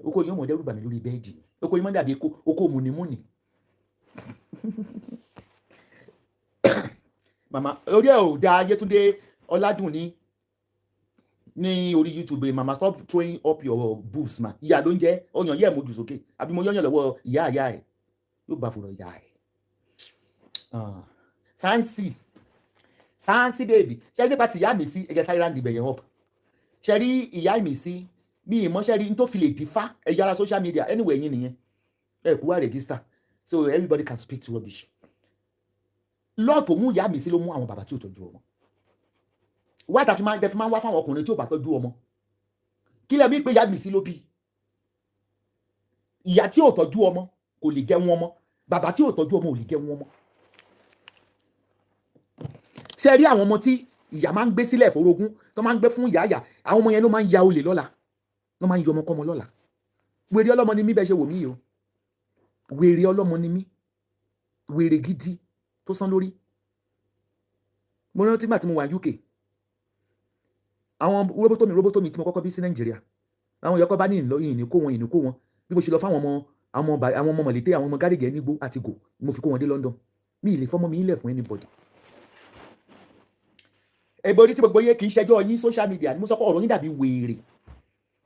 oko yìí ọmọdé rúbà mi lórí bẹ́ẹ̀dì oko yìí má dàbí oko múnimúni màmá orí ẹ̀ ò da Yétúndé Ọládùn ní ní orí YouTube mama stop throwing up your boobs ma ìyá ló ń jẹ́ ọyàn yẹ́ mojú sókè àbí mo yọ̀yàn lọ́wọ́ ìyá àyà ẹ̀ yóò bá fúnra ìyá ẹ̀. sáǹsì bèbí ṣe nípa ti ìyá mi sí ẹ̀jẹ̀ sáré ráńdì bẹ̀yẹn up ṣe rí ìyá mi sí mi ìmọ̀ ṣe rí n tó fi lè dífá ẹ̀yà ara social media anyway ẹ̀yin nìyẹn ẹ̀ kú wá register so everybody can speak to rubbish. lọ́ọ̀tò mú ìyá mi sí ló mú àwọn bàbá tí ò tọ́jú ọmọ wá tàfi máa ń wá fáwọn ọkùnrin tí ò bá tọ́jú ọmọ kí lẹ́mí pé ìyá mi sí ló bí ìyá tí ò tọ́jú ọmọ kò lè jẹun ọmọ bàbá tí ò tọ́jú ọmọ ò lè jẹun ọmọ. ṣe rí àwọn ọmọ tí ìyá máa ń gbé sílẹ̀ fórogún tó máa ń gbé fún ìyá àwọn ọmọ yẹn ló máa ń ya olè lọ́la ló máa ń yọ ọmọkọ́mọ lọ́la. wèrè ọlọ́mọ ni mí bẹ́ẹ̀ ṣe wò mí yìí o wèrè ọlọ́mọ ni mí wèrè gidi tó sán lórí. mo rántí gbà tí mo wà UK àwọn robotomi tí mo kọ́kọ́ bí sí Nàìjíríà àwọn yọkọ́ bá ní ìníkó wọn bí mo ṣe lọ fáwọn ọmọ mọ̀lété àwọn ọmọ gárígẹ̀ nígbó àti gò mo fi kó wọn dé London mi ì lè fọ́mọ́ mi ilẹ̀ fún anybody. ẹgbẹ́ tí gbogbo yẹ kì í ṣẹjọ́ yín social media ni mo sọ pé ọ̀rọ̀ yín dàbí wèrè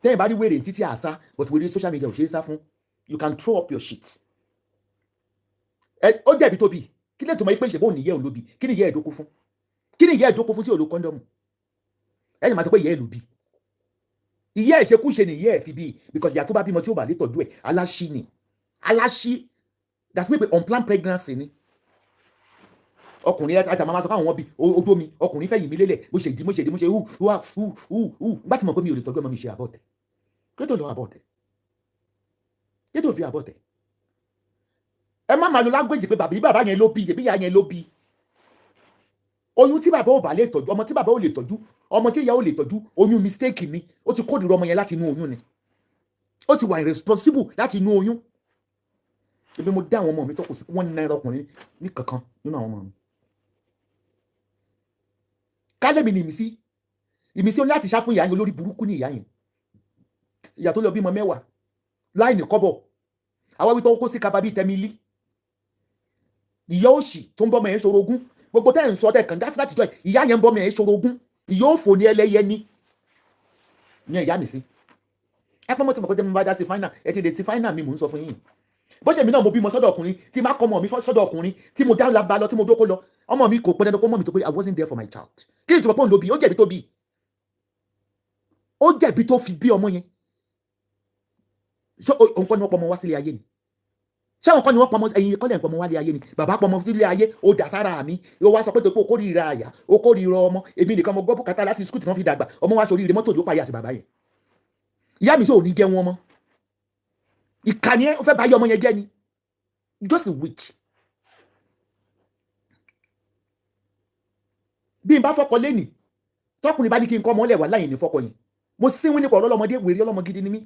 tẹ́yìn bá rí wèrè títí àṣà but wèrè social media ò ṣe é sá fún you can throw up your shit. ó jẹ̀bi tóbi kí lè tó mọ ipé ìṣẹ̀bọ̀ òní yẹ́ ò lóbi kí ni ìyẹ́ ẹ̀dókó fún tí ò lo kọ́ndọ̀mù ẹ̀yìn máa sọ pé ìyẹ́ ẹ̀ ló bí ìyẹ́ ìṣekúṣe ni ìyẹ́ ẹ̀ fi bí because ìyá tó bá bímọ tí ó bá lè tọ́jú ẹ̀ aláṣí that's maybe unplanned pregnancy ni ọkùnrin ajá máa sọ fáwọn bí ojú omi ọkùnrin fẹ̀yìn mi lélẹ̀ bó ṣe ìdí mo ṣe bá ti mọ̀ pé mi ò lè tọ́jú ọmọ mi ṣe àbọ̀tẹ̀ kí tó lọ àbọ̀tẹ̀ kí tó fi àbọ̀tẹ̀ ẹ má máa lo language pé bàbá yẹn ló bí ìyẹ̀bí ìyá yẹn ló bí oyún tí bàbá ò bá lè tọ́jú ọmọ tí bàbá ò lè tọ́jú ọmọ tí ìyá ò lè tọ́jú oyún mistake ni ó ti kórìíra ọmọ yẹn láti inú oyún ni ó ti wà irresponsible láti inú oyún ebi mo dá àwọn ọmọ mi tó kù sí $1 ọkùnrin ní kankan nínú àwọn ọmọ mi kálẹ̀ mi ni ìmísí ó láti ṣá fún ìyá yẹn olórí burúkú ní ìyá yẹn ìyá tó lọ bímọ 10 láì ní kọ́bọ̀ àwọn wí tó kó sí kaba bíi tẹ́mílì ìyá òṣì tó ń bọ́mọ yẹn ṣorogún gbogbo tẹ́ ẹ̀ ń sọ tẹ́ kàn láti jọ ìyá yẹn ń bọ́mọ yẹn ṣorogún ìyá òfò ní ẹlẹ́yẹ ní ìyá mi sí ẹ pọ́n mọ́ tí mo kọ́ jẹ́ mi bá dá sí fáínà ẹ ti lè ti fáínà mi mò ń sọ fún yín bó ṣe mi náà mo bímọ sọ́dọ̀ ọkùnrin tí má kọ́ ọmọ mi sọ́dọ̀ ọkùnrin tí mo dá lábá lọ tí mo dókó lọ ọmọ mi kò pẹ́ dandan kó mọ́ mi tó pé I wasn't there for my child kí ni ìtumọ̀ pé òun ló bí ó jẹ̀bi tó bí ó jẹ̀bi tó fi bí ọmọ yẹn ṣé òun kọ́ ni wọ́n pọ̀ ọmọ wá sílé ayé ni ṣé àwọn kan ni wọ́n pọ̀ ọmọ ẹ̀yin kọ́lẹ̀ ń pọ̀ ọmọ wá lé ayé ni bàbá pọ̀ ọmọ sílé ayé ó dà sára mi ó wá sọ pé tó pé ó kórìíra àyà ó kórìíra ọmọ èmi nìkan mo gbọ́ bùkátà láti skul tí wọ́n fi dàgbà ọmọ wa sórí mọ́tò ló payé àti bàbá yẹn ìyá mi sọ ò ní jẹ́ wọn mọ́ ìkànnì ẹ ó fẹ́ bá yẹ ọmọ yẹn jẹ́ ni just a witch. bí n bá fọkọ lẹ́nì tọkùnrin bá ní kí n kọ́ ọmọ ọlẹ́wà láyìn ní fọkọ yẹn mo síwín nípa ọlọ́mọdé wèrè ọlọ́mọ gidi ni mí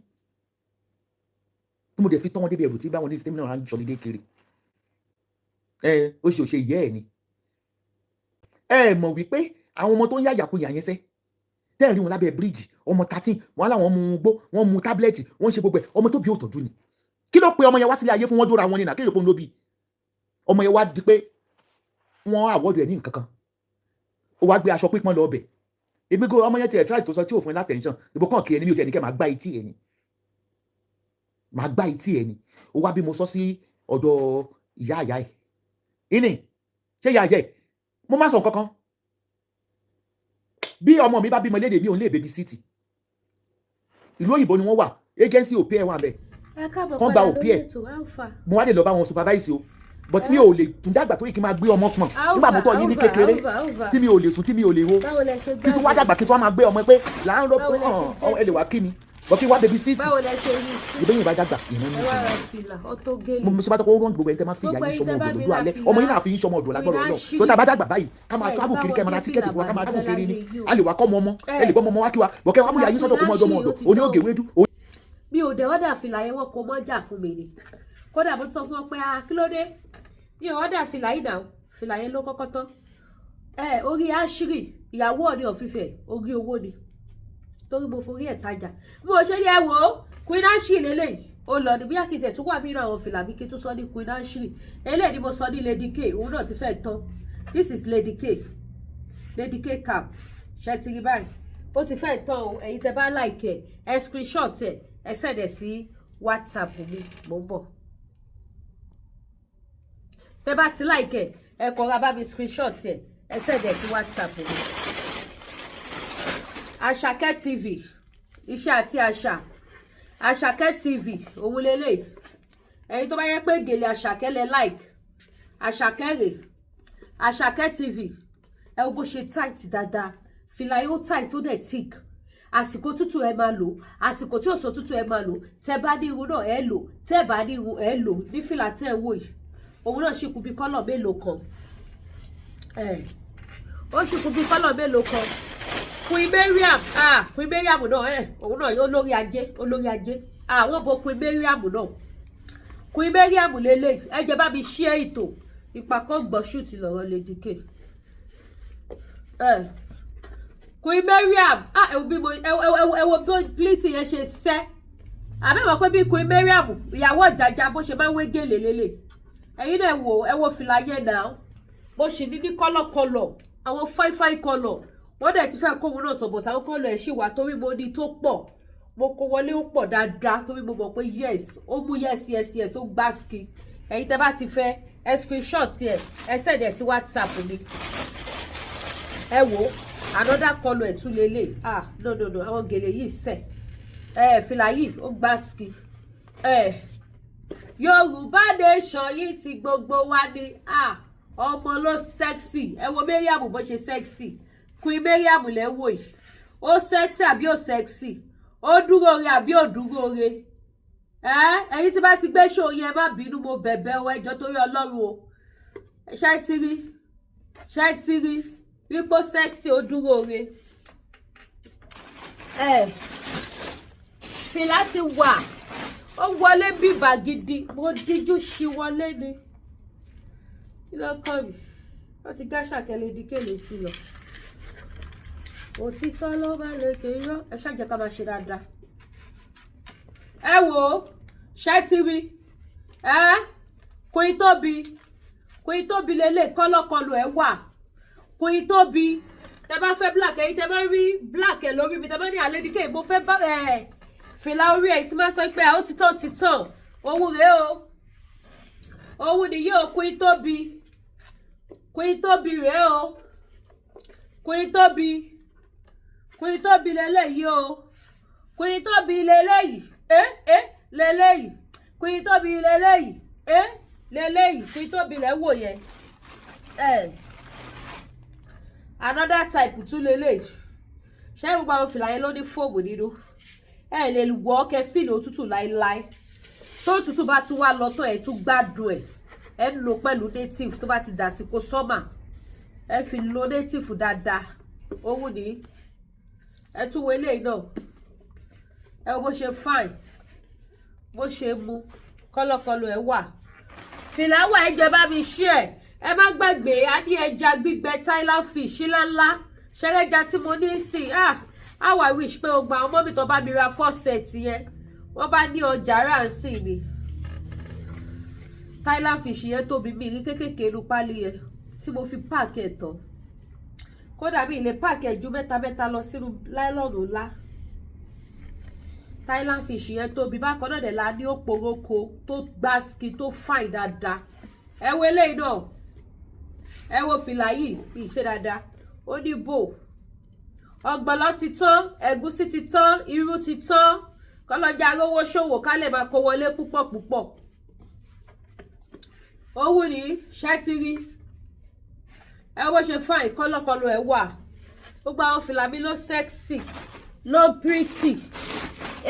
mo dẹ̀ fi tọ́ wọn débi ẹ̀rù tí báwọn ní sísẹ́mi náà ń jọlídé kiri ó ṣe ìyẹ́ ẹ̀ ni ẹ mọ̀ wípé àwọn ọmọ tó ń yàyàkuyà yẹn sẹ́ tẹ́ẹ̀ rí wọn lábẹ́ bíríìjì ọmọ 13 wọn láwọn mú gbó wọn mú tábìlẹ̀tì wọn ṣe gbogbo ẹ̀ ọmọ tó bí ò tọ́jú ni kí ló pe ọmọ yẹn wá sílé ayé fún wọn dóra wọn nínà kí ló pọ́n lóbi ọmọ yẹn wá di pé wọ́n àwọ́dù ẹ̀ ní nǹkan kan ó wá gbé aṣọ pípọ́n lọ ọbẹ̀ ebi go ọmọ yẹn tiẹ̀ try tó sọ tí òfin látẹ̀ńṣàn ìbò kàn kí ẹni mi ò tiẹ̀ ní kẹ́ máa gbá etí ẹ̀ ni máa gbá etí ẹ̀ ni ó wá bí mo sọ sí ọ̀dọ̀ ìyá ẹ̀ ìní ṣé ìyá ẹ̀ mo má sọ nǹkan kan bí ọmọ mi bá bímọ léde mi ò lè baby sit ìlú òyìnbó ni wọ́n wà agency òpí ẹ̀ wà bẹ́ẹ̀ kán gba òpí ẹ̀ mo wá lè lọ bá wọn supervise o but mi ò lè tún dàgbà tó yẹ kí n máa gbé ọmọ pọ̀n nígbà mo tọ́ yín ní kékeré tí mi ò lè sùn tí mi ò lè wo kí tó wá dàgbà kí tó wá máa gbé ọmọ pé là ń rọ́pò hàn ẹ lè wá kí mi bọ́ kí wá baby sit ìbéyìn bá dàgbà ìyẹn ní mo ṣe bá tọ́ kó rán gbogbo ẹni tẹ́ máa fi ìyá yín sọmọ ọ̀dọ̀ lójú alẹ́ ọmọ yín náà fi yín sọmọ ọ̀dọ̀ lágbọ́dọ̀ náà tó tá a bá dàgbà báyìí ká máa travel kiri kẹ́ máa ra tíkẹ́ẹ̀tì fún wa ká máa travel kiri ni a lè wá kọ́ ọmọ ẹ lè gbọ́ ọmọ wá kí wa bọ̀ kẹ́ wá mú ìyá yín sọ́dọ̀ kó mọ́ ọdọ́ ọmọ ọ̀dọ̀ oní ògè wédú. mi ò dé ọ̀dà fìlà yẹn wọn kò mọ́ jà fún mi ni kódà mo ti sọ fún wọn pé kí ló dé mi ò ọ̀dà fìlà yìí náà fìlà yẹn ló kọ́kọ́ tán orí Asiri ìyàwó Ọọ̀ni of Ifẹ̀ orí owó ni torí mo forí ẹ̀ tajà bí mo ṣe ní ẹ wò ó Queen Asiri lélẹ́yìí ó lọ ní bí akitẹ̀ tó wà mí náà àwọn fìlà mi kí tó sọ ní Queen Asiri eléyìí ni mo sọ ní Lady K òun náà ti fẹ́ tán this is Lady K cap ṣe ti rí báyìí ó ti fẹ́ tán o ẹ̀yin tẹ́ bá like ẹ screenshot ẹ send ẹ sí WhatsApp mi mo ń bọ̀ tẹ́ bá ti like ẹ kọ́ra bá mi screenshot ẹ send ẹ sí WhatsApp mi. Àṣàkẹ́ TV iṣẹ́ àti àṣà Àṣàkẹ́ TV òun lélẹ̀ ẹ̀yin tó bá yẹ pé gèlè Àṣàkẹ́ lẹ like Àṣàkẹ́ rè Àṣàkẹ́ TV ẹ wo bó ṣe tight dáadáa fìlà yóò tight ó dẹ̀ thick àsìkò tútù ẹ máa lò àsìkò tí òsò tútù ẹ máa lò tẹ́ bá ní irun náà ẹ lò tẹ́ bá ní irun ẹ lò ní fìlà tẹ́ ẹ wò yìí òun náà ṣì kù bí kọ́lọ̀ mélòó kan ó ṣì kù bí kọ́lọ̀ mélòó kan Queen Mariam náà òun náà olórí ajé àwọn bo Queen Mariam náà Queen Mariam lélẹ̀ ẹ jẹ́ bá mi share ètò ìpàkọ́ gbọ́ṣùtì lọ́rọ̀ Lady K Queen Mariam ẹ wo bí plítì yẹn ṣe sẹ́ àbẹ́wọ̀ pé bí Queen Mariam ìyàwó Ọ̀jájá bó ṣe máa ń wé gèlè lélẹ̀ ẹ̀yin náà ẹ wo fìlà yẹn náà bó ṣe ní kọ́lọ̀kọ́lọ̀ àwọn fáìfáì kọ́lọ̀ wọ́n dẹ̀ ti fẹ́ kó wọn náà tọ̀bọ̀ sáwọn kọ́lọ̀ ẹ̀ ṣì wà torí mo ní tó pọ̀ mo kó wọlé ó pọ̀ dáadáa torí mo mọ̀ pé yes ó mú yes ó gbáski ẹ̀yin tẹ́ bá ti fẹ́ ẹ screenshot ẹ send ẹ sí WhatsApp mi ẹ wò another colour ẹ̀ tún lélẹ̀ no àwọn gèlè yìí sẹ̀ fìlà yìí ó gbáski Yorùbá nation yìí ti gbogbo wa ni ọmọ ló sexy ẹ wo Mariam bó ṣe sexy Queen Mariam lẹ wò yìí ó sexy àbí ó sexy ó dúró re àbí ó dúró re ẹ̀yin tí bá ti gbé show yẹn má bínú mo bẹ̀bẹ̀ o ẹjọ́ torí Ọlọ́run o ṣe ti rí wípé sexy ó dúró re fìlà ti wà ó wọlé bíbà gidi mo díjú sí wọlé ni kí ló kọ́ mi wọ́n ti gáṣà Lady K létí lọ òtítọ́ ló bá lè kéyọ́ ẹ ṣàjẹ́ ká máa ṣe dáadáa ẹ wò ṣẹ́ ti rí Queen Tóbi lélẹ̀ kọ́lọ́kọlù ẹ wà Queen Tóbi tẹ bá fẹ́ black ẹ̀yin tẹ bá rí black ẹ lórí mi tẹ bá ní Lady K mo fẹ́ bá fìlà orí ẹ̀ tí máa sọ pé ó ti tàn òun rèé o òun nìyí o Queen Tóbi rèé o Queen Tóbi lélẹ́yìí o Queen Tóbi lélẹ́yìí lélẹ́yìí Queen Tóbi lélẹ́yìí lélẹ́yìí Queen Tóbi lẹ́wọ̀ yẹn another type tún lélẹ́yìí ṣé gbogbo àwọn fìlà yẹn ló ní fóòmù nínú lè wọ́ kẹ́ fìlà òtútù láéláé tó òtútù bá tún wá lọ tó ẹ̀ tún gbádùn ẹ̀ ń lò pẹ̀lú native tó bá ti dàsìkò sọ́mà ẹ fi lo native dáadáa owó ní ẹ tún wo eléyìí náà ẹ wo bó ṣe fine bó ṣe mu kọ́lọ́kọ́lọ́ ẹ wà fìlà wà ẹ jẹ́ bá mi share ẹ má gbàgbé a ní ẹja gbígbẹ Thailand fish ńláńlá ṣẹlẹ́ja tí mo ní sí how I wish pé o gba àwọn mọ́mí tó bá mi ra 4 set yẹn wọ́n bá ní ọjà ráǹsì ni Thailand fish yẹn tóbi mi rí kékèké inú pálí yẹn tí mo fi páàkì ẹ̀ tán kódà mi lè páàkì ẹ̀ ju mẹ́ta lọ sínú láìlọ́nù ńlá Thailand fish yẹn tóbi bákan náà dẹ̀ la ní òpòròkò tó gbáski tó fine dáadáa ẹ wo eléyìí náà ẹ wo fìlà yìí ìṣe dáadáa ó ní bò ọ̀gbọ̀nlọ́ ti tán ẹ̀gúsí ti tán irú ti tán kọ́lọ́jà rówó ṣòwò ká lè máa kó wọlé púpọ̀ owó ní ṣẹ́tírí ẹ wọ́n ṣe fine kọ́lọ́kọ́lọ́ ẹ wà gbogbo àwọn fìlà mi ló sexy ló pretty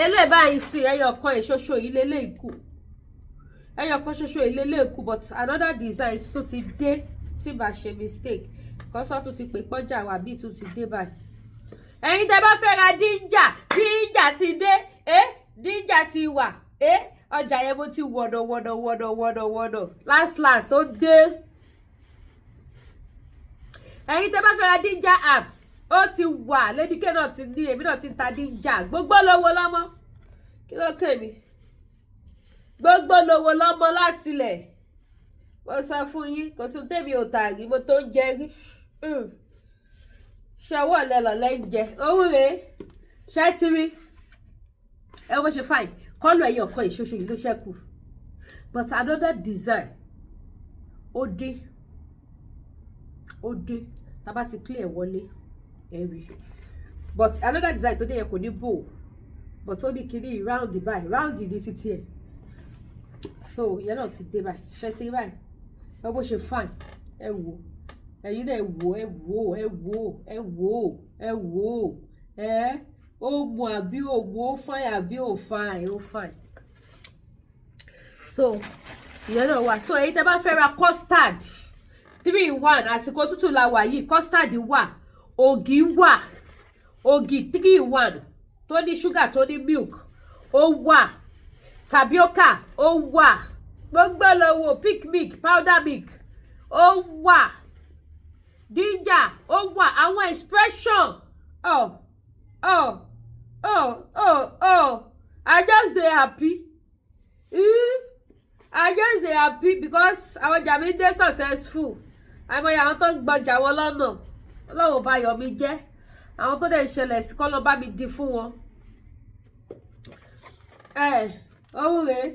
eléyìí báyìí sí ẹyọ kan ìṣoṣo yìí lélẹ́yìí kù ẹyọ kan ṣoṣo yìí lélẹ́yìí kù but another design tó ti dé tí bá ṣe mistake kọ́sọ́ tún ti pè pọ́jà wà bí tún ti dé báyìí ẹ̀yin tẹ́ bá fẹ́ ra díjà ti dé díjà ti wà ọjà yẹn mo ti wọ̀dọ̀ last ó dé ẹ̀yin tẹ́ bá fẹ́ ra díjà apps ó ti wà Lady K náà ti ní èmi náà ti ń ta díjà gbogbo lówó lọ́mọ kí ló kè mí gbogbo lówó lọ́mọ látilẹ̀ mo sọ fún yín kò sí tèmi ò tà rí mo tó ń jẹ rí ṣọwọ́ lẹ́lọ̀ lẹ́ńjẹ owó rẹ̀ ṣe ti rí ẹ wọ́n ṣe fine kọ́lọ̀ ẹ̀yọ̀ kan ìṣoṣo yìí ló ṣẹ́kù but another design ó dé tá bá ti clear wọlé ẹ̀rí but another design tó dé yẹn kò ní bò but ó ní kíní round báyìí round ní títí ẹ̀ so ìyẹn náà ti dé báyìí ṣe ti rí báyìí ẹ bó ṣe fine ẹ wò ẹ̀yin náà ẹ wò ó mú àbí òwò ó fine àbí ò fine ó fine so ìyẹn náà wà so èyí tẹ́ bá fẹ́ ra custard 3-in-1 àsìkò tútù la wà yìí custard wà ògì wà ògì 3-in-1 tó ní sugar tó ní milk ó wà tapioca ó wà gbogbo lọ́wọ́ pick milk powder milk ó wà ginger ó wà àwọn expression I just dey happy I just dey happy because àwọn jàmí dey successful àìmọye àwọn tó ń gbọjà wọn lọ́nà Ọlọ́run bá yọ̀ mí jẹ́ àwọn tó dẹ̀ ṣẹlẹ̀ sí kọ́ ló bá mi di fún wọn. Òun rèé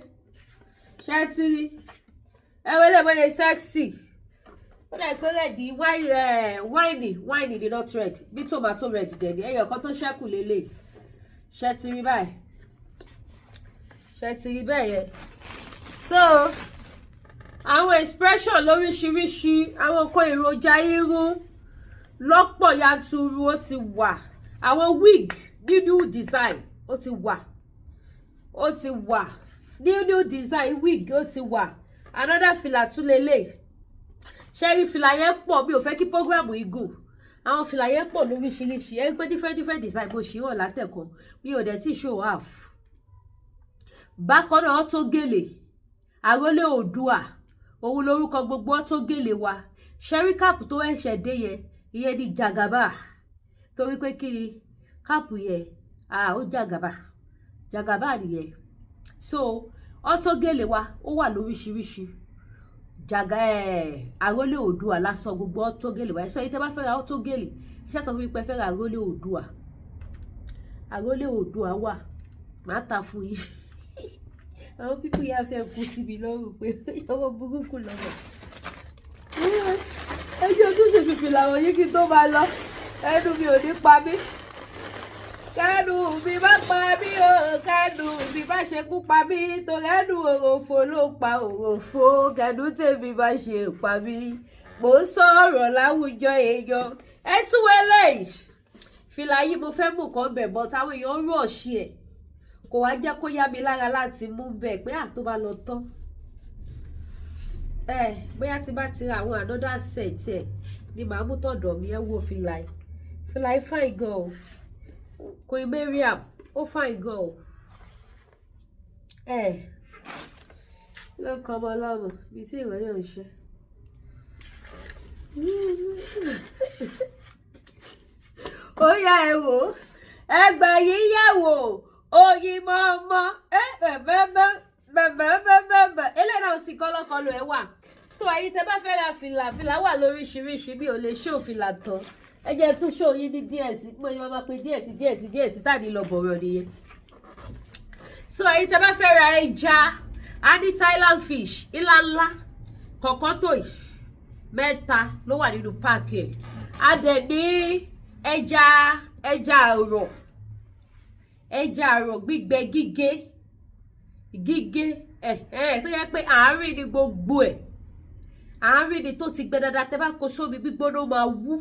ṣe ti rí ẹwẹ́lẹ́ mọ́lẹ̀ sexy ó dẹ̀ pé rẹ̀dí wáìnì ni not red bí tomato red dẹ̀ ní ẹyọ kan tó ṣẹ́kù lélẹ̀ ṣe ti rí báyìí ṣe ti rí bẹ́ẹ̀ yẹn so àwọn expression lóríṣiríṣi àwọn nǹkan èròjà irun lọ́pọ̀ yanturu ó ti wà àwọn wig new design ó ti wà new design wig ó ti wà another fìlà tún lélẹ̀ ṣẹ́rí fìlà yẹn pọ̀ mi ò fẹ́ kí program yìí gùn àwọn fìlà yẹn pọ̀ lóríṣiríṣi ẹ gbé different design bó ṣe hàn látẹ̀kọ́ mi ò dẹ̀ tí show half bákan náà tó gèlè àrólé Oòduà òun lórúkọ gbogbo tó gèlè wa ṣẹ́rí káàpù tó ẹ̀ṣẹ̀ dé yẹn ìyẹn ní jagaba torí pé kí ni káàpù yẹn ó jagaba nìyẹn so ọtó gèlè wa ó wà lóríṣiríṣi àrólé Oòduà lásán gbogbo ọtó gèlè wa ẹ̀ṣọ́ yìí tẹ́ bá fẹ́ ra ọtó gèlè iṣẹ́ sọ fún mi pé fẹ́ ra àrólé Oòduà wà máa ta fún yín àwọn pípọ̀ yà fẹ́ kú síbi lọ́rùn pé ọwọ́ burúkú lọ́wọ́ ẹjọ́ tó ṣe fìfì làwọn yìí kí tó máa lọ ẹnu mi ò ní pa mí kẹ́nu mi má pa mí o kẹ́nu mi má ṣe kú pa mí torí ẹnu òròfo ló pa òròfo kẹ́nu tèmi má ṣe pa mí mò ń sọ̀rọ̀ láwùjọ èèyàn ẹ tún wẹ́lẹ̀ fìlà yìí mo fẹ́ mú kan bẹ̀ bọ́ táwọn èèyàn rọ̀ ṣí ẹ̀ kò wá jẹ́ kó yá mi lára láti mú bẹ́ẹ̀ pé tó bá lọ tán bóyá tí bá ti ra àwọn another set ẹ̀ ni màá mú tọ̀dọ̀ mi ẹ̀ wo fìlà yìí fine gan o Queen Mariam ó fine gan o ló ń kọ́ ọmọ ọlọ́run bí tí ìròyìn ò ń ṣe ó yá ẹ wò ẹgbà yìí yẹ̀ wò oyin mọ́mọ́ bẹ́ẹ̀ eléyìí náà sì kọ́lọ́kọ́lọ́ ẹ̀ wà so àyè tẹ́ bá fẹ́ ra fìlà wà lóríṣiríṣi bí o lè ṣó fìlà tán ẹ jẹ́ tún ṣó yín ní díẹ̀ sí pé wọ́n máa pe díẹ̀ sí tàbí lọ bọ̀rọ̀ nìyẹn so àyè tẹ́ bá fẹ́ ra ẹja a ní Thailand fish ńláńlá kọ̀ọ̀kan tó yìí 3 ló wà nínú páàkì ẹ̀ a dẹ̀ ní ẹja àrọ̀ gbígbẹ gígé tó yẹ pé àárín ni gbogbo ẹ̀ àárín ni tó ti gbẹ dáadáa tẹ́ bá kó sómi gbígbóná máa wú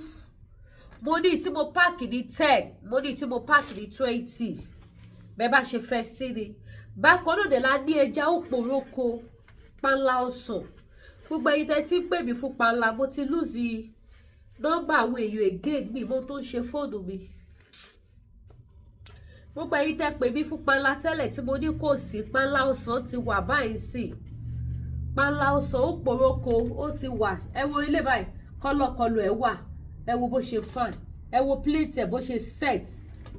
mo ní tí mo páàkì ní 10 mo ní tí mo páàkì ní 20 bẹ́ẹ̀ bá ṣe fẹ́ sí ni bákan náà dẹ̀ la ní ẹja òpòròkò panla ọsàn gbogbo ẹ̀yin tẹ́ tí ń pè mí fún panla mo ti lùzì nọ́mbà àwọn èèyàn again mi mo tó ń ṣe fóònù mi gbogbo ẹ̀yin tẹ́ pè mí fún panla tẹ́lẹ̀ tí mo ní kò sí panla ọsàn ti wà báyìí sí panla ọsàn ó pòròkò ó ti wà ẹ wo ilé báyìí kọlọkọlọ ẹ wà ẹ wo bó ṣe fine ẹ wo plate ẹ bó ṣe set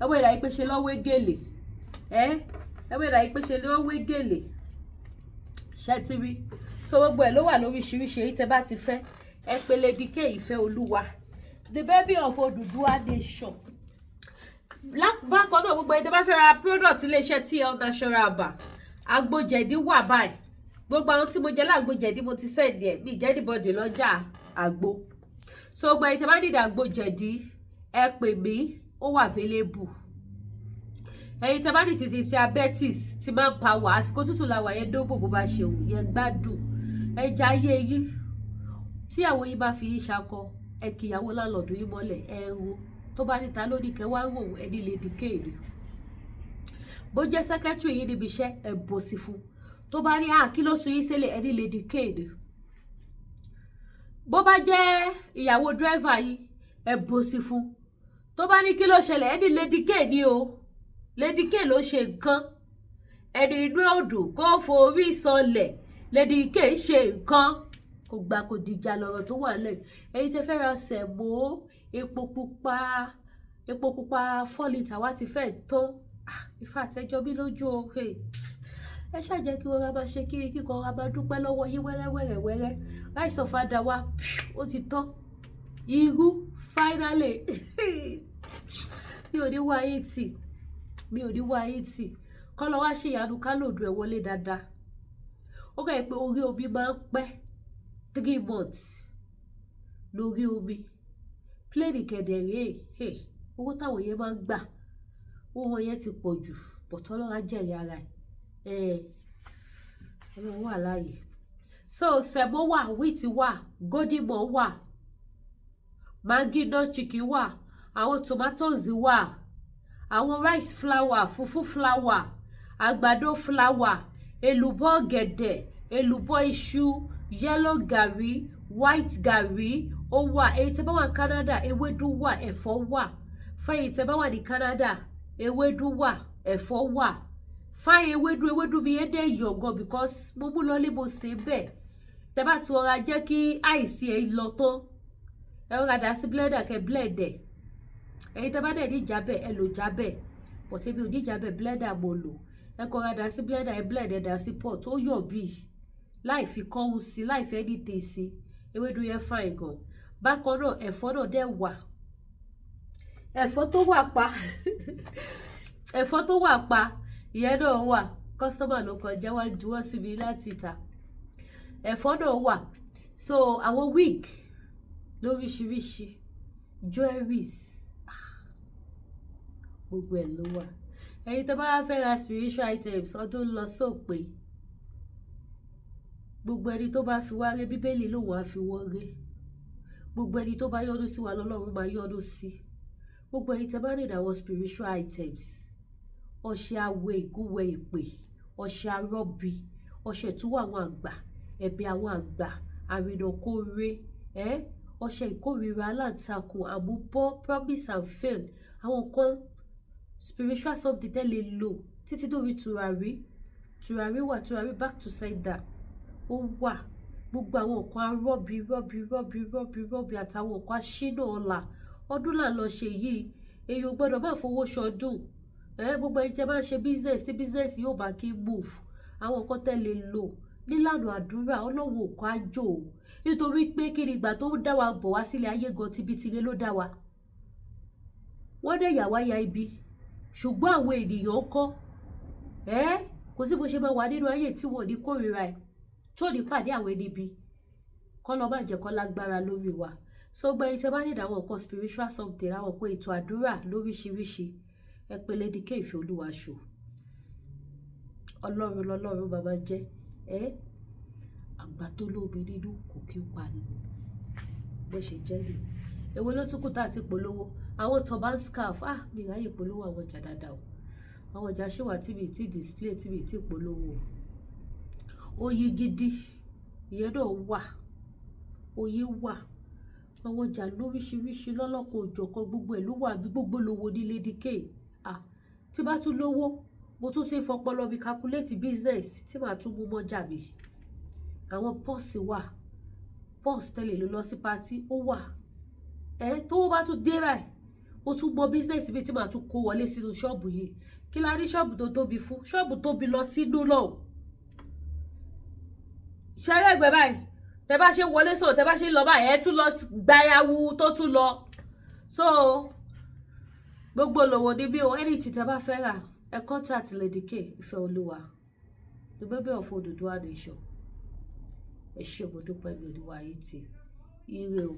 ẹ wo ìdá yìí pé ṣe lọ́wọ́ gèlè ẹ wo ìdá yìí pé ṣe lọ́wọ́ gèlè ṣe ti rí so gbogbo ẹ ló wà lóríṣiríṣi èyí tẹ́ bá ti fẹ́ ẹ pè Lady K Ìfẹ́ Olúwa the baby of Oduduwa nation. Bákan náà gbogbo ẹni tó bá fẹ́ ra product iléeṣẹ́ TL Natural Bar agbójẹ̀dí wà báyìí. Gbogbo àwọn tí mo jẹ lágbójẹ̀dí mo ti send ẹ̀ mi jẹ́ anybody lọ́jà àgbo. So gbogbo ẹni tó bá need agbójẹ̀dí ẹ pè mí ó wà available. Ẹ̀yin tó bá ní títí tí abetis ti máa ń pa wá àsìkò tútù la wà yẹn dóbò bó bá ṣe wù yẹn gbádùn. Ẹ jayé yín tí àwọn yín bá fi yín ṣakọ ẹ kìyàwó láńlọ́ọ̀dù yín mọ́lẹ̀ ẹ wo tó bá níta lónìí kẹ wá wò ẹni lè dìkéèdì. Bó jẹ́ secretary yín níbi iṣẹ́ ẹ bò sí fún. Tó bá ní kí ló sún yín sílẹ̀ ẹni lè dìkéèdì. Bó bá jẹ́ ìyàwó driver yín ẹ bò sí fún. Tó bá ní kí ló ṣẹlẹ̀ ẹni lè dìkéèdì o. Lady K ló ṣe nǹkan ẹni inú òdù kó forí sọlẹ̀ Lady K ṣe nǹkan kò gbà kò dìjà lọ́rọ̀ tó wà lẹ́yìn. Ẹ̀yin tẹ́ fẹ́ ra sẹ̀mó epo pupa 4 litre wá ti fẹ́ tán ìfà àtẹ́jọ́ bí lójú o. Ẹ ṣáà jẹ́ kí wọ́n ra máa ṣe kiri kíkọ́ ra máa dúpẹ́ lọ́wọ́ yín wẹ́rẹ́wẹ́rẹ́ láìsọ fàdà wa ó ti tán irú finally mi ò ní wá yín tì. Mi ò ní wá yín tì kọ́ lọ wá ṣe ìyanu ká lòdù ẹ̀ wọlé dáadáa. Ó kàn yẹ pé orí omi máa ń pẹ́ 3 months lórí omi. Plane kẹ̀dẹ̀rẹ́ owó táwọn yẹn máa ń gbà owó wọn yẹn ti pọ̀ jù bọ̀tọ́ lọ́ra jẹ̀rì ara ẹ̀ ọlọ́run wà láàyè. So sẹ̀mó wà wheat wà gódìmọ̀ wà maggi no chicken wà àwọn tomatoes wà àwọn rice flour fufu flour àgbàdo flour èlùbọ́ ọ̀gẹ̀dẹ̀ èlùbọ́ iṣu yellow gàrí white gàrí ó wà. Èyí tẹ́ bá wà ní Canada ewédú wà ẹ̀fọ́ wà. Fẹ́yìn tẹ́ bá wà ní Canada ewédú wà ẹ̀fọ́ wà. Fáyìn ewédú mi yẹn dẹ̀ yọ̀gàn because mo mú lọ́lé mo sè bẹ́ẹ̀. Tẹ́ bá ti ọ̀rá jẹ́ kí àìsí ẹ̀ lọ tán ẹ ọ̀rá dà sí blender kẹ́ blend ẹ̀. Ẹ̀yin tẹ́ bá dẹ̀ ní ìjábẹ̀ ẹ lò jábẹ̀ but èmi ò ní ìjábẹ̀ blender mo lò. Ẹ kọ́ ra dà sí blender ẹ blend ẹ dà sí pot ó yọ̀ bí láì fi kọ́hún sí láì fẹ́ ní tè sí ewédú yẹn fine gan. Bákan náà ẹ̀fọ́ náà dẹ̀ wà. Ẹ̀fọ́ tó wà pa ẹ̀fọ́ tó wà pa ìyẹn náà wà. Customer ló kọjá wá juwọ́ sí mi láti ìta. Ẹ̀fọ́ náà wà. So àwọn wig lóríṣiríṣi jewelries gbogbo ẹ̀ ló wà. Ẹ̀yin tó bá fẹ́ ra spiritual items ọdún lọ sópin. Gbogbo ẹni tó bá fi wá ré bíbélì ló wà fi wọ́n ré. Gbogbo ẹni tó bá yọ́nú sí wa lọ́lọ́run máa yọ́nú sí. Gbogbo ẹni tẹ́ bá need àwọn spiritual items ọṣẹ awẹ ìgúnwẹ ìpè ọṣẹ arọ́bì ọṣẹ ìtúwọ̀ àwọn àgbà ẹ̀bẹ̀ àwọn àgbà àrìnàkóre ọṣẹ ìkórìíra aláǹtakùn àmúbọ́ promise and fail àwọn nǹkan spiritual something tẹ́ lè lò títí dórí tùràrí wà tùràrí back to sender ó wà. Gbogbo àwọn nǹkan arọ́bì àtàwọn nǹkan aṣínà ọ̀la ọdún là ń lọ ṣe yìí èèyàn gbọ́dọ̀ má fowó ṣọdún. Gbogbo ẹni tẹ́ bá ń ṣe business tí business yóò bá kí move àwọn nǹkan tẹ́ lè lò nílànà àdúrà ọlọ́run ò kọ́ àjò nítorí pé kí ni ìgbà tó ń dá wa bọ̀ wá sílẹ̀ ayé gan tibitire ló dá wa. Wọ́n dẹ̀ yà wá ya ibi ṣùgbọ́n àwọn ènìyàn kọ́ kò sí bó ṣe máa wà nínú ayé tí wọ́n ní kórìíra ẹ̀ tó ní pàdé àwọn ẹni bí kọ́ lọ́ má jẹ́ kọ́ lágbára lórí wa. So gbẹ iṣẹ́ bá nídìí àwọn nǹkan spiritual something àwọn nǹkan ètò àdúrà lóríṣiríṣi ẹ pé Lady K ìfẹ́ olúwa ṣò ọlọ́run lọ́lọ́run bàbá jẹ́ àgbà tó lóbi nínú kò kí ń pariwo bó ṣe jẹ́ nìyí. Èwo ló tún kù tá àti polówó àwọn turban scarf mi ráyè polówó àwọn ọjà dáadáa o. Àwọn ọjà ṣé wà tí mi ti display tí mi ti polówó oyè gidi ìyẹn náà wà oyè wà àwọn ọjà lóríṣiríṣi lọ́lọ́kọ̀ òjọ̀kan gbogbo ẹ̀ ló wà bí gbogbo lówó ní Lady K. Tí bá tún lówó mo tún ṣe fọpọlọ mi calculate business tí màá tún mú mọ́jà mi. Àwọn pọ́ọ̀sì wà pọ́ọ̀sì tẹ́lẹ̀ ló lọ sí pátí ó wà tó bá tún dé báyìí ó tún mọ business mi tí màá tún kó wọlé sínú ṣọ́ọ̀bù yìí. Kí la ní ṣọ́ọ̀bù tó tóbi fún ṣọ́ọ̀bù tóbi lọ sínú lọ. ṣẹlẹ́gbẹ̀ẹ́ báyìí tẹ bá ṣe wọlé sọ̀rọ̀ tẹ bá ṣe lọ báyìí ẹ tún lọ gbayawu tó tún lọ so gbogbo lówó níbí o ẹni tí tẹ́ bá fẹ́ rà ẹ contact Lady K Ìfẹ́olúwa the baby of Odùduwà nation ẹ ṣé mo dúpẹ́ mi ò ní wáyé tì ire o.